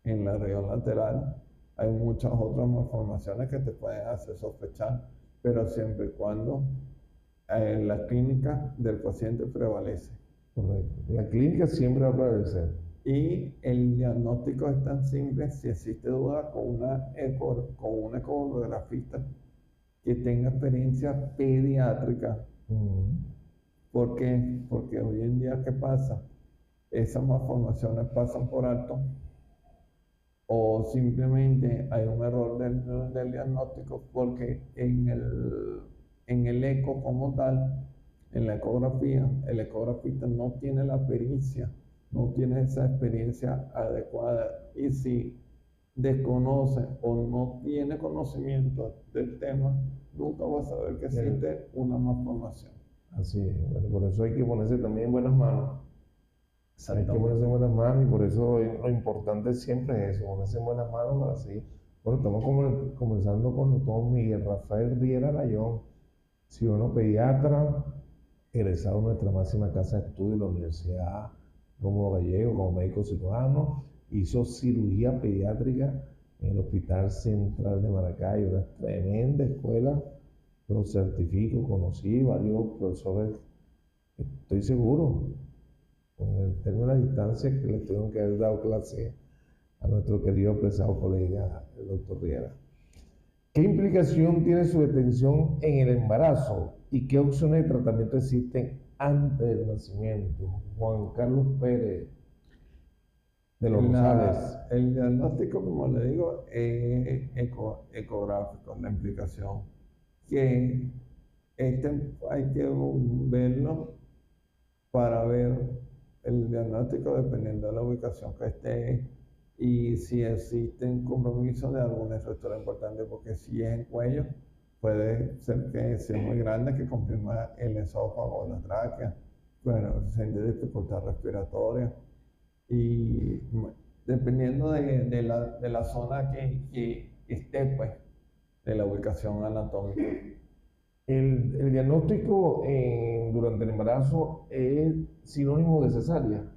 en la región lateral, hay muchas otras malformaciones que te pueden hacer sospechar, pero siempre y cuando la clínica del paciente prevalece. Correcto. La clínica siempre va a prevalecer. Y el diagnóstico es tan simple, si existe duda, con un ecografista que tenga experiencia pediátrica. ¿Por qué? Porque hoy en día, ¿qué pasa? Esas malformaciones pasan por alto, o simplemente hay un error del diagnóstico, porque en el eco como tal, en la ecografía, el ecografista no tiene la pericia, no tiene esa experiencia adecuada, y si desconoce o no tiene conocimiento del tema, nunca va a saber que existe una malformación. Así es. Bueno, por eso hay que ponerse también en buenas manos. Hay que ponerse en buenas manos, y por eso lo importante siempre es eso, ponerse en buenas manos para seguir. Bueno, estamos comenzando con el doctor Miguel Rafael Riera Layón, cirujano pediatra, egresado de nuestra máxima casa de estudio de la Universidad Rómulo Gallego como médico cirujano. Hizo cirugía pediátrica en el Hospital Central de Maracay, una tremenda escuela. Lo certifico, conocí varios profesores, estoy seguro, con el término de la distancia, que les tuvieron que haber dado clase a nuestro querido apreciado colega, el doctor Riera. ¿Qué implicación tiene su detención en el embarazo y qué opciones de tratamiento existen antes del nacimiento? Juan Carlos Pérez de los Rosales. El diagnóstico, como le digo, es ecográfico, la implicación. Que hay que verlo para ver el diagnóstico dependiendo de la ubicación que esté y si existen compromisos de alguna estructura importante, porque si es en cuello, puede ser que sea muy grande, que comprima el esófago o la tráquea, bueno, se siente dificultad respiratoria, y dependiendo de la zona que esté, pues, de la ubicación anatómica. El diagnóstico durante el embarazo es sinónimo de cesárea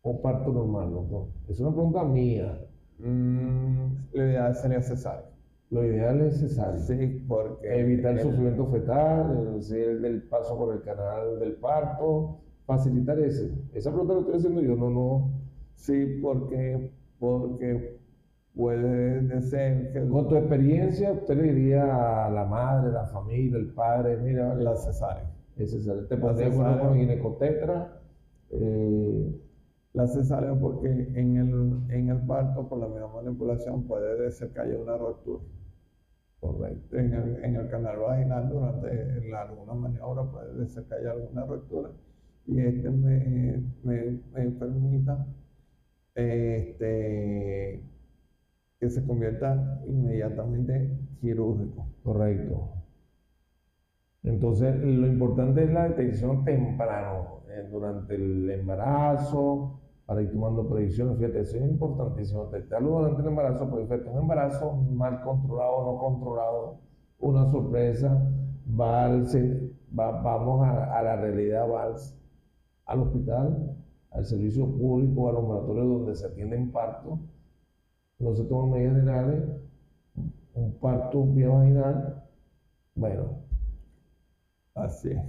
o parto normal, doctor. Es una pregunta mía. Lo ideal sería cesárea. Lo ideal es cesárea. Sí, porque evitar el sufrimiento fetal, el paso por el canal del parto, facilitar ese. Esa pregunta la estoy haciendo yo, no. Sí, porque puede ser que... Con tu experiencia, usted le diría a la madre, la familia, el padre, mira, la cesárea. Es cesárea. Te pondría con ginecotetra. La cesárea, porque en el parto, por la misma manipulación, puede ser que haya una ruptura. Correcto. En el canal vaginal, durante alguna maniobra, puede ser que haya alguna ruptura. Y me permita este, que se convierta inmediatamente quirúrgico. Correcto. Entonces, lo importante es la detección temprano, durante el embarazo, para ir tomando predicciones. Fíjate, eso es importantísimo. Detectarlo durante el embarazo, porque fíjate, un embarazo mal controlado o no controlado, una sorpresa, vamos a la realidad, al hospital, al servicio público, a los laboratorios donde se atienden partos, no se toman medidas generales, un parto vía vaginal, bueno, Así es.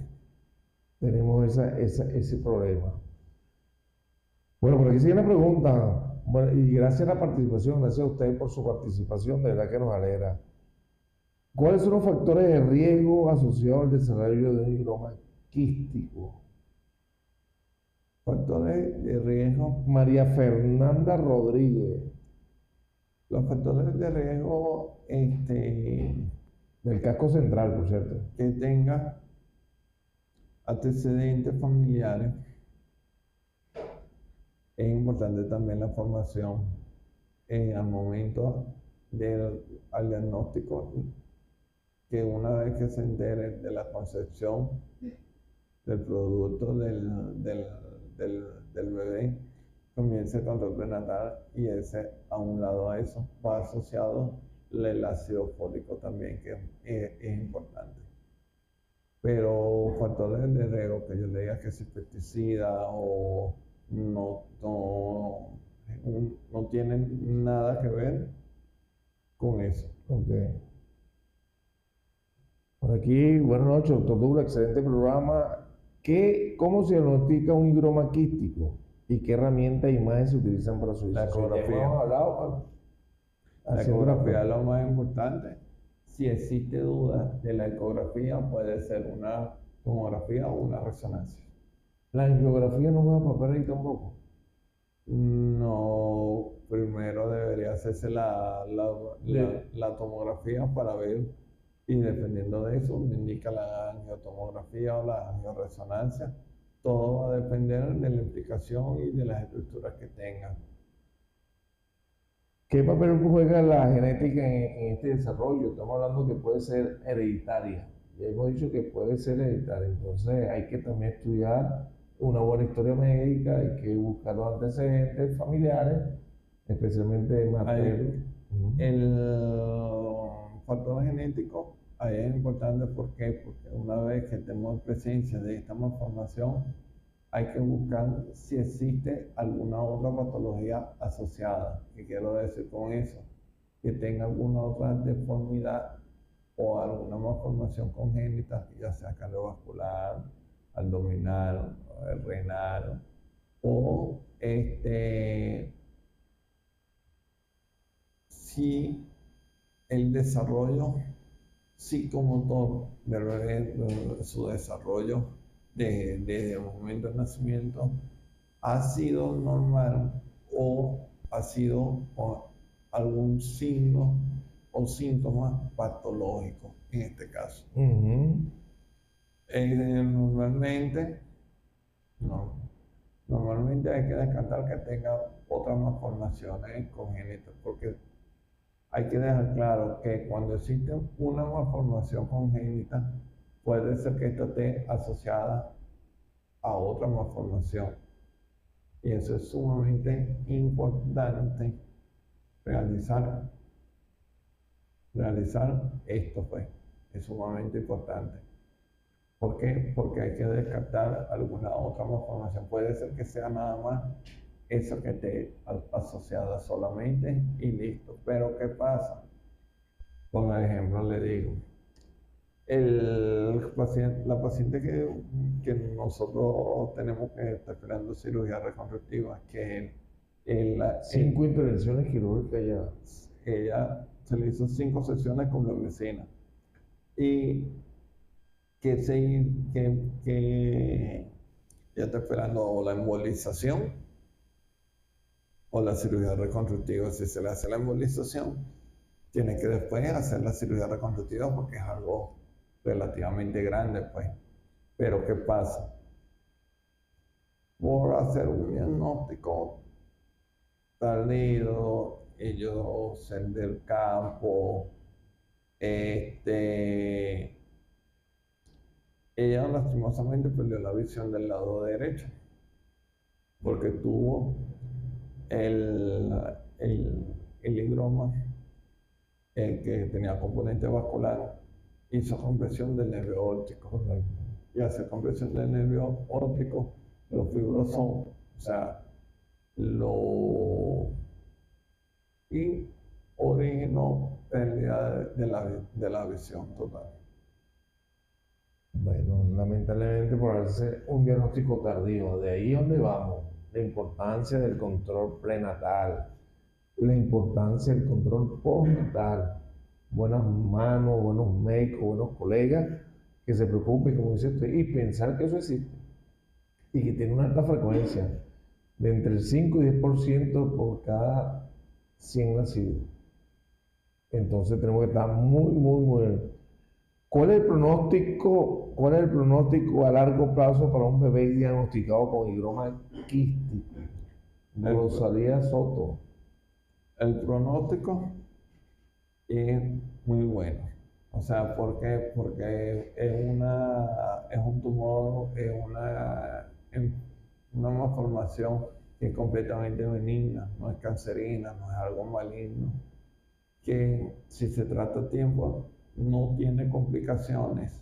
tenemos ese problema. Bueno, por aquí sigue una pregunta. Bueno, y gracias a la participación, gracias a ustedes por su participación, de verdad que nos alegra. ¿Cuáles son los factores de riesgo asociados al desarrollo de un higroma quístico? Factores de riesgo. María Fernanda Rodríguez, Los factores de riesgo del casco central, por cierto. que tenga antecedentes familiares. Es importante también la formación al momento al diagnóstico, que una vez que se entere de la concepción del producto del bebé, comience el control prenatal, y a un lado a eso va asociado el ácido fólico también, que es importante. Pero factores de riesgo que yo le diga que es pesticida o no tienen nada que ver con eso. Ok. Por aquí, buenas noches, doctor Douglas, excelente programa. ¿Cómo se diagnostica un higroma quístico? ¿Y qué herramientas y imágenes se utilizan para su La diagnóstico? ecografía. Ya hemos hablado, La ecografía es lo más importante. Si existe duda de la ecografía, puede ser una tomografía o una resonancia. La angiografía no juega papel ahí tampoco. No, primero debería hacerse la tomografía para ver, y dependiendo de eso, me indica la angiotomografía o la angioresonancia. Todo va a depender de la implicación y de las estructuras que tengan. ¿Qué papel juega la genética en este desarrollo? Estamos hablando que puede ser hereditaria. Ya hemos dicho que puede ser hereditaria. Entonces hay que también estudiar una buena historia médica, hay que buscar los antecedentes familiares, especialmente maternos. El factor genético ahí es importante. ¿Por qué? Porque una vez que tenemos presencia de esta malformación, hay que buscar si existe alguna otra patología asociada. ¿Qué quiero decir con eso? Que tenga alguna otra deformidad o alguna malformación congénita, ya sea cardiovascular, abdominal, renal, o si el desarrollo psicomotor del bebé, su desarrollo desde el momento del nacimiento, ha sido normal o ha sido con algún signo o síntoma patológico en este caso. Normalmente hay que descartar que tenga otras malformaciones congénitas, porque hay que dejar claro que cuando existe una malformación congénita, puede ser que esta esté asociada a otra malformación. Y eso es sumamente importante realizar esto, pues. Es sumamente importante. ¿Por qué? Porque hay que descartar alguna otra malformación. Puede ser que sea nada más eso que esté asociada solamente y listo. Pero ¿qué pasa? Por ejemplo, le digo, la paciente que nosotros tenemos que estar esperando cirugía reconstructiva, que 5 intervenciones quirúrgicas ya. ella se le hizo 5 sesiones con glucina, y que ya está esperando o la embolización o la cirugía reconstructiva. Si se le hace la embolización, tiene que después hacer la cirugía reconstructiva, porque es algo relativamente grande, pues. Pero ¿qué pasa? Por hacer un diagnóstico tardío, ellos ser del campo, ella lastimosamente perdió la visión del lado derecho, porque tuvo el higroma, que tenía componente vascular, hizo compresión del nervio óptico. Y hace compresión del nervio óptico, los fibrosón, o sea, y originó pérdida de la visión total. Bueno, lamentablemente por hacerse un diagnóstico tardío, de ahí donde vamos, la importancia del control prenatal, la importancia del control postnatal, buenas manos, buenos médicos, buenos colegas que se preocupen, como dice usted, y pensar que eso existe y que tiene una alta frecuencia de entre el 5 y 10% por cada 100 nacidos. Entonces tenemos que estar muy. ¿Cuál es el pronóstico a largo plazo para un bebé diagnosticado con higroma quístico? Rosalía Soto. El pronóstico es muy bueno. O sea, ¿por qué? Porque es un tumor, es una malformación que es completamente benigna, no es cancerina, no es algo maligno, que si se trata a tiempo no tiene complicaciones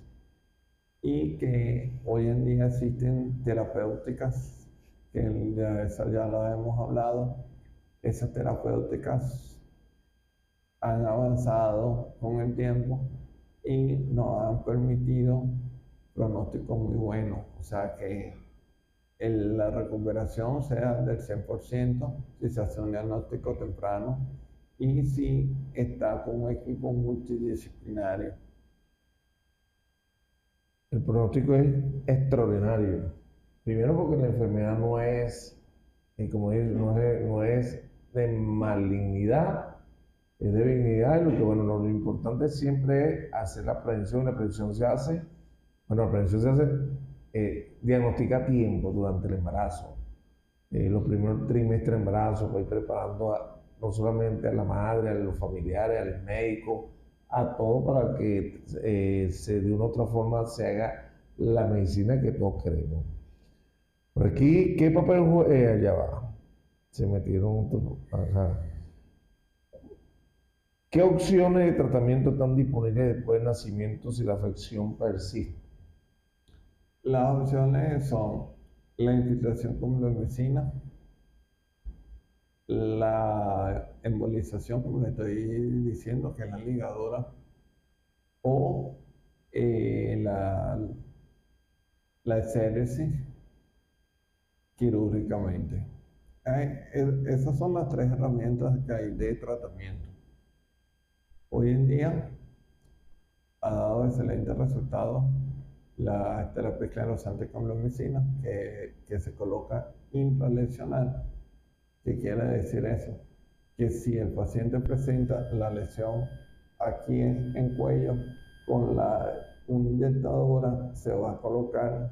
y que hoy en día existen terapéuticas, que de eso ya lo hemos hablado. Esas terapéuticas han avanzado con el tiempo y nos han permitido pronósticos muy buenos, o sea que la recuperación sea del 100% si se hace un diagnóstico temprano y si está con un equipo multidisciplinario. El pronóstico es extraordinario. Primero porque la enfermedad no es, como dice, no es de malignidad, es de benignidad, y lo importante siempre es hacer la prevención. La prevención se hace, diagnostica a tiempo durante el embarazo. Los primeros trimestres de embarazo, pues preparando no solamente a la madre, a los familiares, al médico, a todo para que de una u otra forma se haga la medicina que todos queremos. Por aquí, ¿qué papel allá va? Se metieron acá. ¿Qué opciones de tratamiento están disponibles después del nacimiento si la afección persiste? Las opciones son la infiltración con bleomicina, la embolización, como le estoy diciendo, que es la ligadora, o la exéresis quirúrgicamente. Esas son las tres herramientas que hay de tratamiento. Hoy en día ha dado excelentes resultados la terapia esclerosante con bleomicina, que se coloca intralesional. ¿Qué quiere decir eso? Que si el paciente presenta la lesión aquí en cuello, con una inyectadora se va a colocar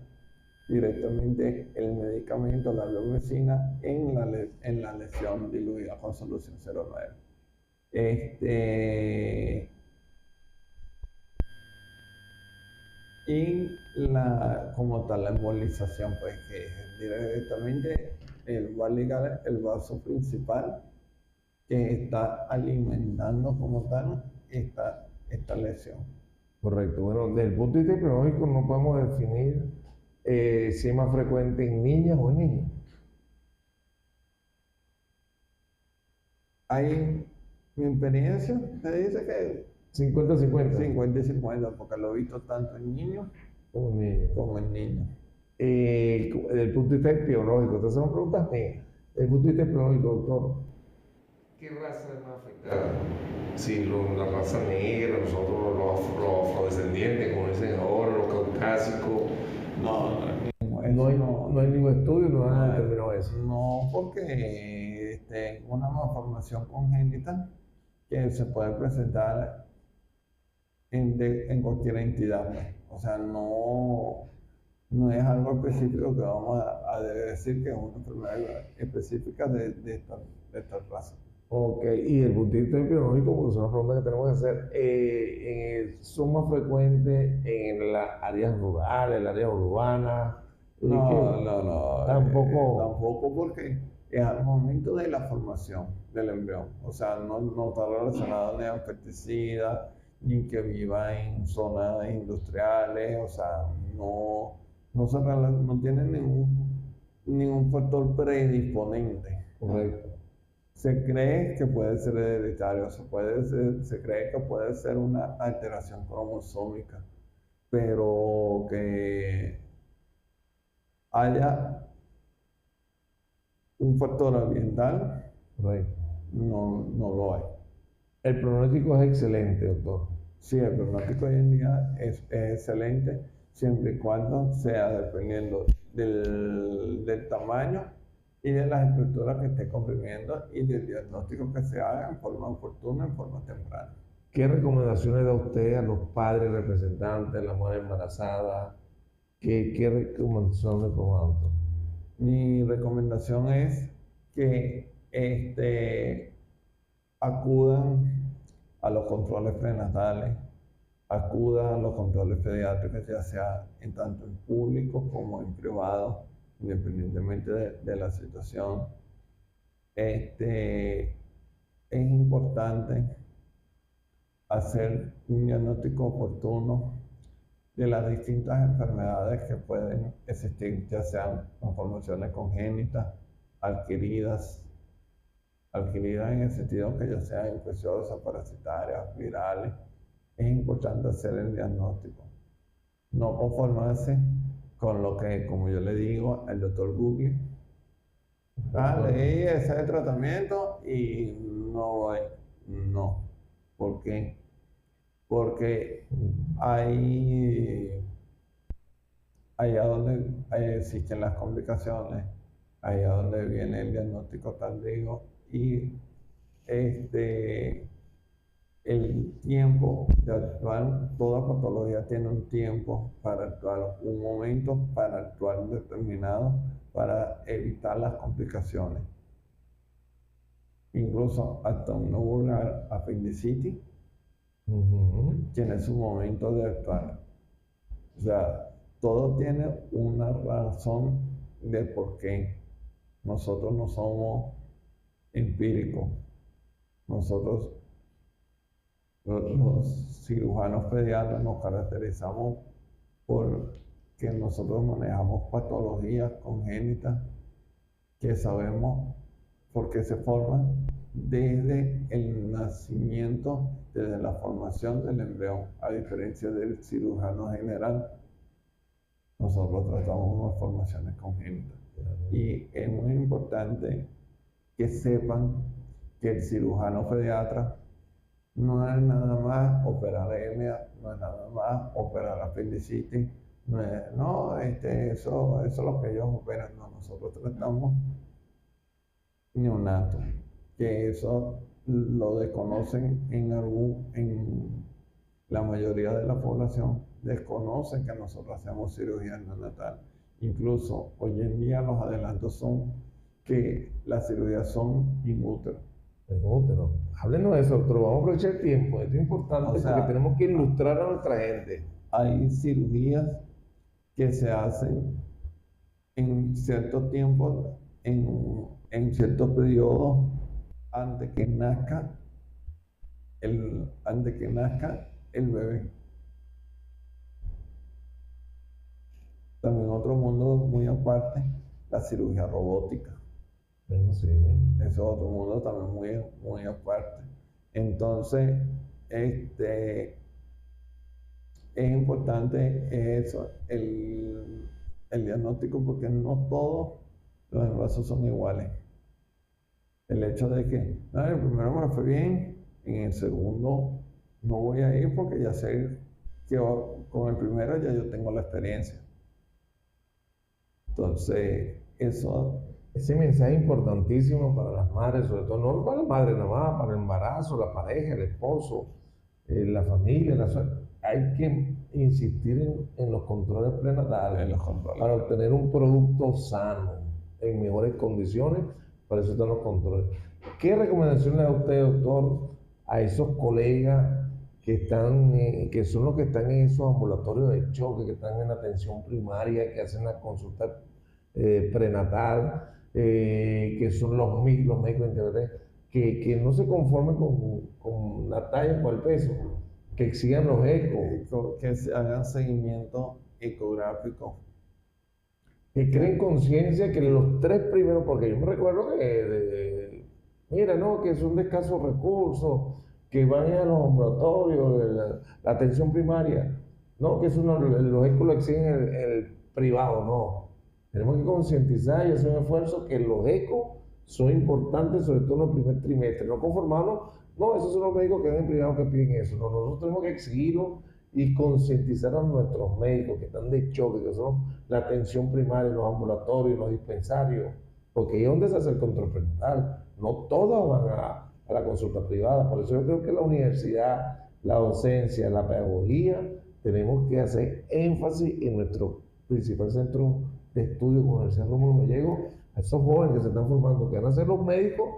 directamente el medicamento, la bleomicina, en la lesión diluida con solución 0,9. Y como tal, la embolización, pues que directamente va a ligar el vaso principal que está alimentando como tal esta lesión. Correcto. Bueno, desde el punto de vista epidemiológico no podemos definir si es más frecuente en niñas o en niños. Mi experiencia me dice que 50-50. 50 y 50, porque lo he visto tanto en niños como en niños. Desde el punto de vista epidemiológico, estas son preguntas mías. Desde el punto de vista epidemiológico, doctor, ¿qué raza es más afectada? Si la raza negra, nosotros los afrodescendientes, como dicen ahora, los caucásicos. No hay ningún estudio, no han determinado eso. No, porque una malformación congénita que se puede presentar en cualquier entidad. O sea, no es algo específico que vamos a decir que es una enfermedad específica de esta clase. Ok, y el punto de vista epidemiológico, porque es una pregunta que tenemos que hacer, ¿son más frecuentes en las áreas rurales, en las áreas urbanas? No, Tampoco. Porque es al momento de la formación del embrión, o sea, no está relacionado ni a pesticidas, ni que viva en zonas industriales, o sea, no tiene ningún factor predisponente. Correcto. Se cree que puede ser hereditario, se cree que puede ser una alteración cromosómica, pero que haya un factor ambiental, Correcto. no lo hay. El pronóstico es excelente, doctor. Sí, el pronóstico hoy en día es excelente, siempre y cuando sea dependiendo del tamaño y de las estructuras que esté comprimiendo y del diagnóstico que se haga en forma oportuna, en forma temprana. ¿Qué recomendaciones da usted a los padres representantes, a la mujer embarazada? ¿Qué recomendaciones le da, doctor? Mi recomendación es que acudan a los controles prenatales, acudan a los controles pediátricos, ya sea tanto en público como en privado, independientemente de la situación. Es importante hacer un diagnóstico oportuno de las distintas enfermedades que pueden existir, ya sean malformaciones congénitas, adquiridas en el sentido que ya sean infecciosas, parasitarias, virales. Es importante hacer el diagnóstico. No conformarse con lo que, como yo le digo al doctor Google, leí ese es el tratamiento y no. ¿Por qué? Porque allá donde existen las complicaciones, allá donde viene el diagnóstico tardío y el tiempo de actuar, toda patología tiene un tiempo para actuar, un momento para actuar determinado para evitar las complicaciones. Incluso hasta una vulgar apendicitis tiene su momento de actuar. O sea, todo tiene una razón de por qué. Nosotros no somos empíricos. Nosotros, los cirujanos pediatras, nos caracterizamos por que nosotros manejamos patologías congénitas que sabemos por qué se forman desde el nacimiento, desde la formación del embrión, a diferencia del cirujano general. Nosotros tratamos malformaciones congénitas. Y es muy importante que sepan que el cirujano pediatra no es nada más operar hernia, no es nada más operar apendicitis, eso es lo que ellos operan. No, nosotros tratamos neonato, que eso lo desconocen en la mayoría de la población, desconocen que nosotros hacemos cirugía neonatal. Incluso hoy en día los adelantos son que las cirugías son in útero. En útero. Háblenos de eso, doctor. Vamos a aprovechar el tiempo. Esto es importante porque tenemos que ilustrar a nuestra gente. Hay cirugías que se hacen en cierto tiempo, en ciertos periodos, antes que nazca el bebé. También otro mundo muy aparte, la cirugía robótica. Bueno, sí. Eso es otro mundo también muy aparte. Entonces, es importante eso, el diagnóstico, porque no todos los embarazos son iguales. El hecho de que el primero me fue bien, en el segundo no voy a ir porque ya sé que con el primero ya yo tengo la experiencia. Entonces, ese mensaje es importantísimo para las madres, sobre todo, no para las madres nada más, para el embarazo, la pareja, el esposo, la familia, la suegra. Hay que insistir en los controles prenatales para obtener un producto sano, en mejores condiciones. Para eso están los controles. ¿Qué recomendación le da usted, doctor, a esos colegas que están, que son los que están en esos ambulatorios de choque, que están en la atención primaria, que hacen la consulta prenatal, que son los médicos integrales, que no se conformen con la talla, con el peso, que exigan los ecos, que se hagan seguimiento ecográfico, que creen conciencia que los 3 primeros, porque yo me recuerdo mira, no, que son de escasos recursos, que van a los ambulatorios, de la atención primaria, no, que eso los ecos lo exigen el privado, no. Tenemos que concientizar y hacer un esfuerzo que los ecos son importantes, sobre todo en el primer trimestre. No conformarnos, no, esos son los médicos que ven en privado que piden eso. No, nosotros tenemos que exigirlo y concientizar a nuestros médicos que están de choque, que son la atención primaria, los ambulatorios, los dispensarios, porque ahí es donde se hace el control prenatal. No todos van a la consulta privada. Por eso yo creo que la universidad, la docencia, la pedagogía, tenemos que hacer énfasis en nuestro principal centro de estudio con la Universidad Rómulo Gallegos, a esos jóvenes que se están formando, que van a ser los médicos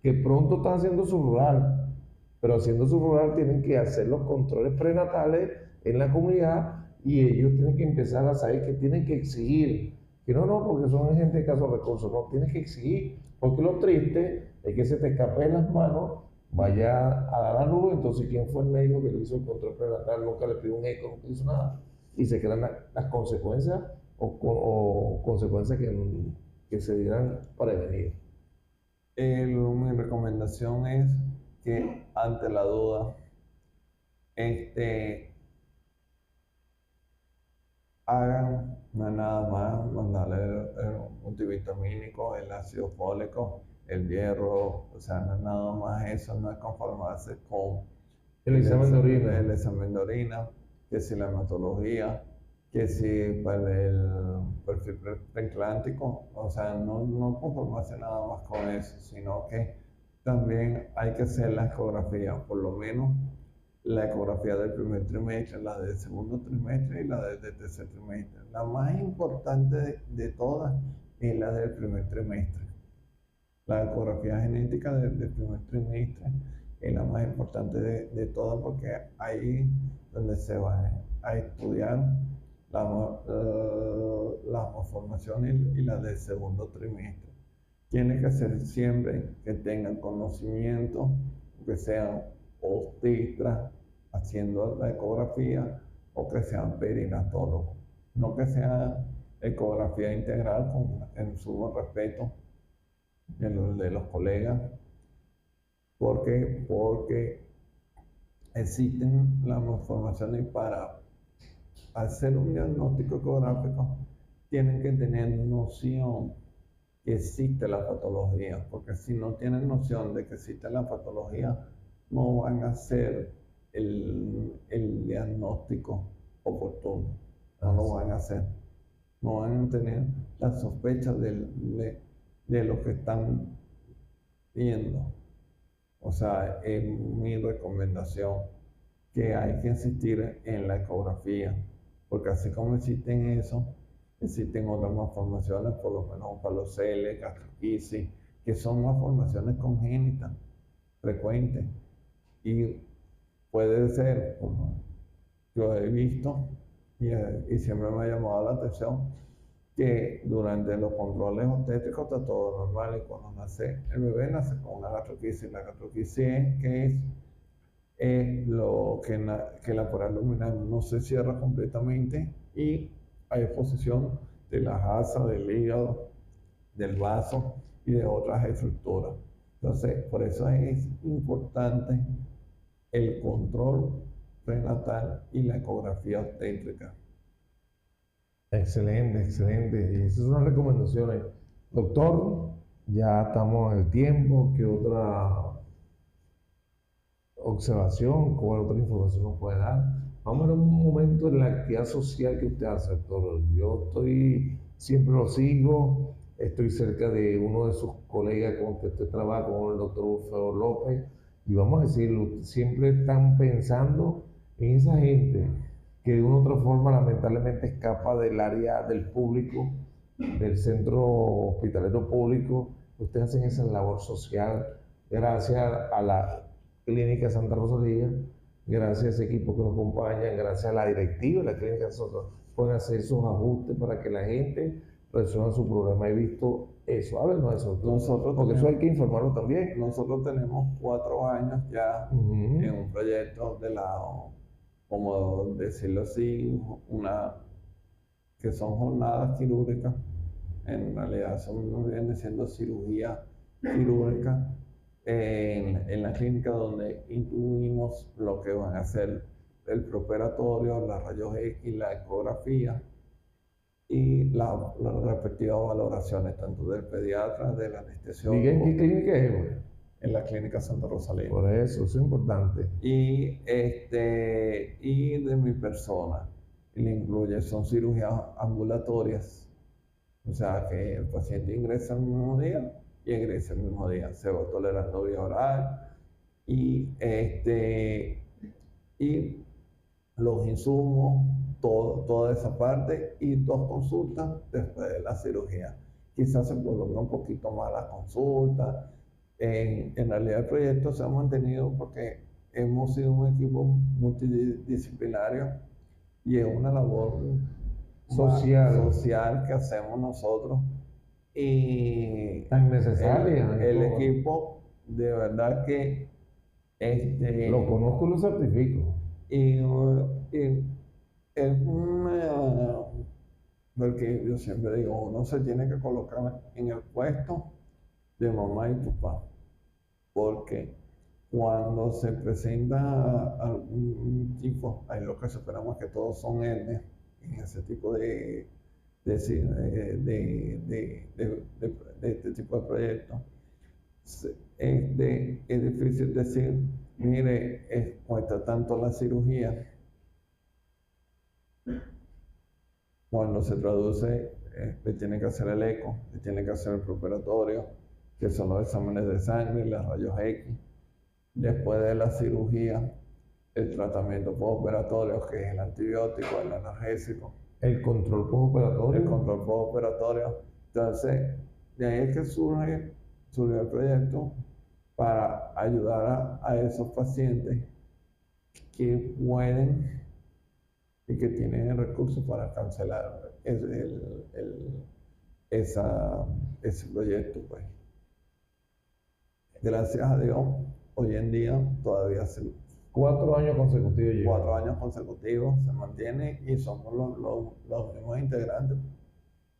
que pronto están haciendo su rural, pero haciendo su rural tienen que hacer los controles prenatales en la comunidad y ellos tienen que empezar a saber que tienen que exigir, que no, porque son gente de escasos recursos, no, tienes que exigir, porque lo triste es que se te escape de las manos, vaya a dar a luz, entonces ¿quién fue el médico que le hizo el control prenatal? Nunca le pidió un eco, nunca hizo nada, y se quedan las consecuencias o consecuencias que se dirán prevenir. Mi recomendación es que ante la duda hagan nada más mandarle el multivitamínico, el ácido fólico, el hierro, o sea, no es nada más eso, no es conformarse con el examen de orina, que si la hematología, que si para el perfil preclántico, o sea, no conformarse nada más con eso, sino que también hay que hacer la ecografía, por lo menos la ecografía del primer trimestre, la del segundo trimestre y la del tercer trimestre. La más importante de todas es la del primer trimestre. La ecografía genética del primer trimestre es la más importante de todas porque ahí donde se va a estudiar las malformaciones y las del segundo trimestre. Tiene que ser siempre que tengan conocimiento, que sean obstetras haciendo la ecografía o que sean perinatólogos. No que sea ecografía integral con el sumo respeto de los colegas, porque existen las malformaciones para hacer un diagnóstico ecográfico tienen que tener noción que existe la patología, porque si no tienen noción de que existe la patología, no van a hacer el diagnóstico oportuno, no lo van a hacer, no van a tener la sospecha de lo que están viendo. O sea, es mi recomendación que hay que insistir en la ecografía, porque así como existen eso, existen otras malformaciones, por lo menos paloceles, gastritis, que son malformaciones congénitas frecuentes y puede ser, como yo he visto y siempre me ha llamado la atención, que durante los controles obstétricos está todo normal y cuando nace el bebé nace con una gastritis. La gastritis es lo que la aparato luminal no se cierra completamente y hay exposición de las asas, del hígado, del vaso y de otras estructuras. Entonces, por eso es importante el control prenatal y la ecografía obstétrica. Excelente, excelente. Y esas son las recomendaciones. Doctor, ya estamos en el tiempo. ¿Qué otra observación, cuál otra información nos puede dar? Vamos a ver un momento en la actividad social que usted hace, doctor. Yo siempre lo sigo, estoy cerca de uno de sus colegas con que usted trabaja, con el doctor Urfeo López, y vamos a decirlo, siempre están pensando en esa gente que de una u otra forma lamentablemente escapa del área del público, del centro hospitalero público. Ustedes hacen esa labor social gracias a la Clínica Santa Rosalía, gracias a ese equipo que nos acompaña, gracias a la directiva de la Clínica Santa Rosalía, pueden hacer esos ajustes para que la gente resuelva su problema. He visto eso. Háblenos de eso. Nosotros porque tenemos, eso hay que informarlo también. Nosotros tenemos 4 años ya en un proyecto de como decirlo así, que son jornadas quirúrgicas. En realidad viene siendo cirugía quirúrgica en la clínica, donde incluimos lo que van a ser el preoperatorio, las rayos X, la ecografía y las respectivas valoraciones tanto del pediatra, del anestesiólogo. ¿Y en qué clínica es, güey? En la Clínica Santa Rosalía. Por eso es importante. Y de mi persona, le incluye, son cirugías ambulatorias, o sea que el paciente ingresa el mismo día y egresa el mismo día, se va tolerando vía oral y los insumos, toda esa parte y 2 consultas después de la cirugía. Quizás se prolonga un poquito más la consulta. En realidad el proyecto se ha mantenido porque hemos sido un equipo multidisciplinario y es una labor social que hacemos nosotros y tan necesaria. El equipo de verdad que lo conozco y lo certifico. Y es porque yo siempre digo, uno se tiene que colocar en el puesto de mamá y papá, porque cuando se presenta algún tipo, ahí lo que esperamos que todos son hernias, en ese tipo de este tipo de proyectos, es difícil decir, mire, cuesta tanto la cirugía. Cuando se traduce, le tiene que hacer el eco, le tiene que hacer el preoperatorio, que son los exámenes de sangre, las rayos X. Después de la cirugía, el tratamiento postoperatorio, que es el antibiótico, el analgésico. El control postoperatorio. El control postoperatorio. Entonces, de ahí es que surgió el proyecto para ayudar a esos pacientes que pueden y que tienen el recurso para cancelar ese proyecto, pues. Gracias a Dios, hoy en día todavía 4 años consecutivos. 4 años consecutivos se mantiene y somos los mismos integrantes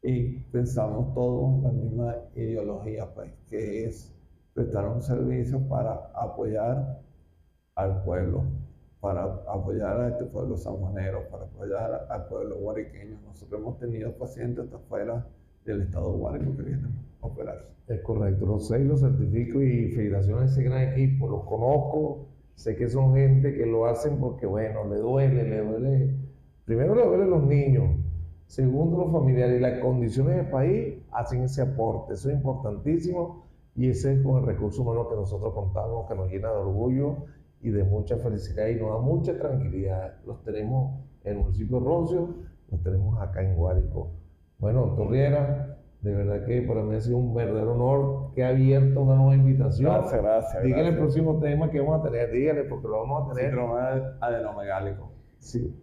y pensamos todos la misma ideología, pues, que es prestar un servicio para apoyar al pueblo, para apoyar a este pueblo sanjuanero, para apoyar al pueblo guariqueño. Nosotros hemos tenido pacientes hasta fuera del estado Guárico que vienen a operarse. Es correcto, lo sé y lo certifico, y felicitaciones a ese gran equipo, los conozco, sé que son gente que lo hacen porque, bueno, le duele, primero le duele a los niños, segundo los familiares, y las condiciones del país hacen ese aporte, eso es importantísimo, y ese es con el recurso humano que nosotros contamos, que nos llena de orgullo y de mucha felicidad y nos da mucha tranquilidad. Los tenemos en el municipio de Roncio, los tenemos acá en Guárico. Bueno, doctor Riera, de verdad que para mí ha sido un verdadero honor que ha abierto una nueva invitación. Gracias. Dígale el próximo tema que vamos a tener, dígale, porque lo vamos a tener. Síndrome adenomegálico. Sí,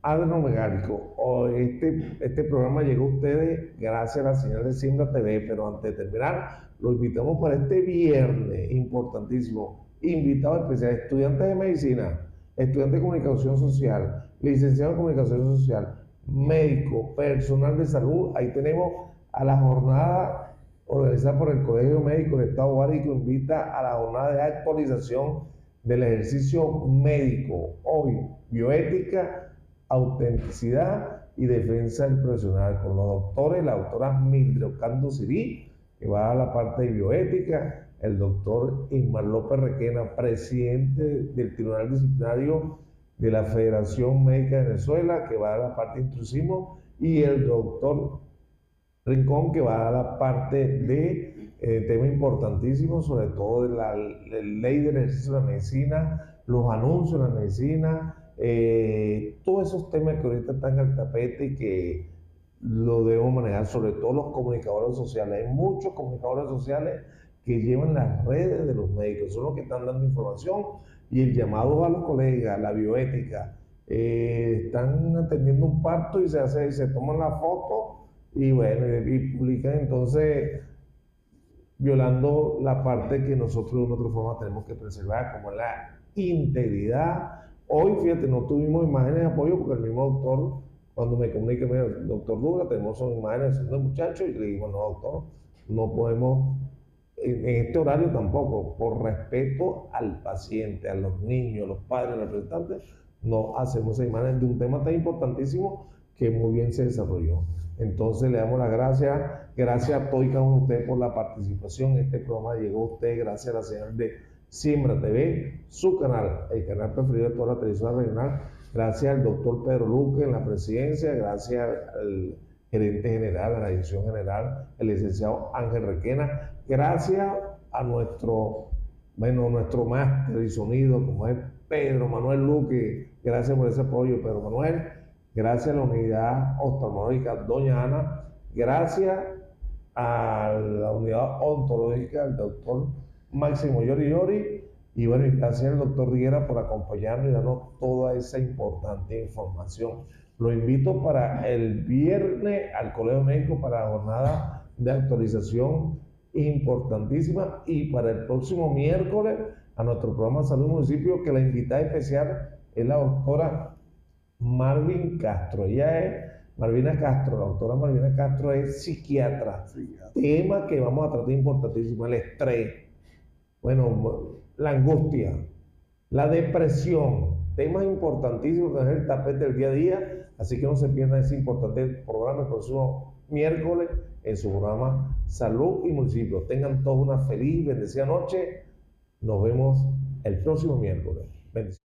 adenomegálico. Este programa llegó a ustedes gracias a la señal de Siembra TV, pero antes de terminar, lo invitamos para este viernes, importantísimo, invitado especial, estudiantes de medicina, estudiantes de comunicación social, licenciados en comunicación social, médico, personal de salud. Ahí tenemos a la jornada organizada por el Colegio Médico del Estado Guárico, invita a la jornada de actualización del ejercicio médico. Hoy, bioética, autenticidad y defensa del profesional, con los doctores, la doctora Mildred Ocando Sirí, que va a la parte de bioética, el doctor Ismael López Requena, presidente del Tribunal Disciplinario de la Federación Médica de Venezuela, que va a la parte de intrusismo, y el doctor Rincón, que va a la parte de temas importantísimos, sobre todo de la ley del ejercicio de la medicina, los anuncios de la medicina, todos esos temas que ahorita están al tapete y que lo debemos manejar, sobre todo los comunicadores sociales. Hay muchos comunicadores sociales que llevan las redes de los médicos, son los que están dando información y el llamado a los colegas, la bioética. Están atendiendo un parto y se toman la foto y bueno, y publican entonces violando la parte que nosotros de una otra forma tenemos que preservar, como la integridad. Hoy, fíjate, no tuvimos imágenes de apoyo porque el mismo doctor, cuando me comunica, mira, doctor Dura, tenemos imágenes de muchachos, y le digo, no, doctor, no podemos, en este horario tampoco, por respeto al paciente, a los niños, a los padres, a los representantes, no hacemos imágenes de un tema tan importantísimo que muy bien se desarrolló. Entonces le damos las gracias a todos y cada uno de ustedes por la participación. Este programa llegó a usted gracias a la señal de Siembra TV, su canal, el canal preferido de toda la televisión regional. Gracias al doctor Pedro Luque en la presidencia, gracias al gerente general, a la dirección general, el licenciado Ángel Requena, gracias a nuestro máster y sonido, como es Pedro Manuel Luque, gracias por ese apoyo, Pedro Manuel. Gracias a la unidad oftalmológica Doña Ana, gracias a la unidad ontológica del doctor Máximo Yori, y bueno, y gracias al doctor Riera por acompañarnos y darnos toda esa importante información. Lo invito para el viernes al Colegio Médico para la jornada de actualización importantísima, y para el próximo miércoles a nuestro programa Salud Municipio, que la invitada especial es la doctora Marvin Castro. Ella es Malvina Castro, la doctora Malvina Castro es psiquiatra. Tema que vamos a tratar importantísimo: el estrés, bueno, la angustia, la depresión, temas importantísimos que es el tapete del día a día. Así que no se pierdan ese importante programa el próximo miércoles en su programa Salud y Municipio. Tengan todos una feliz, bendecida noche. Nos vemos el próximo miércoles. Bendiciones.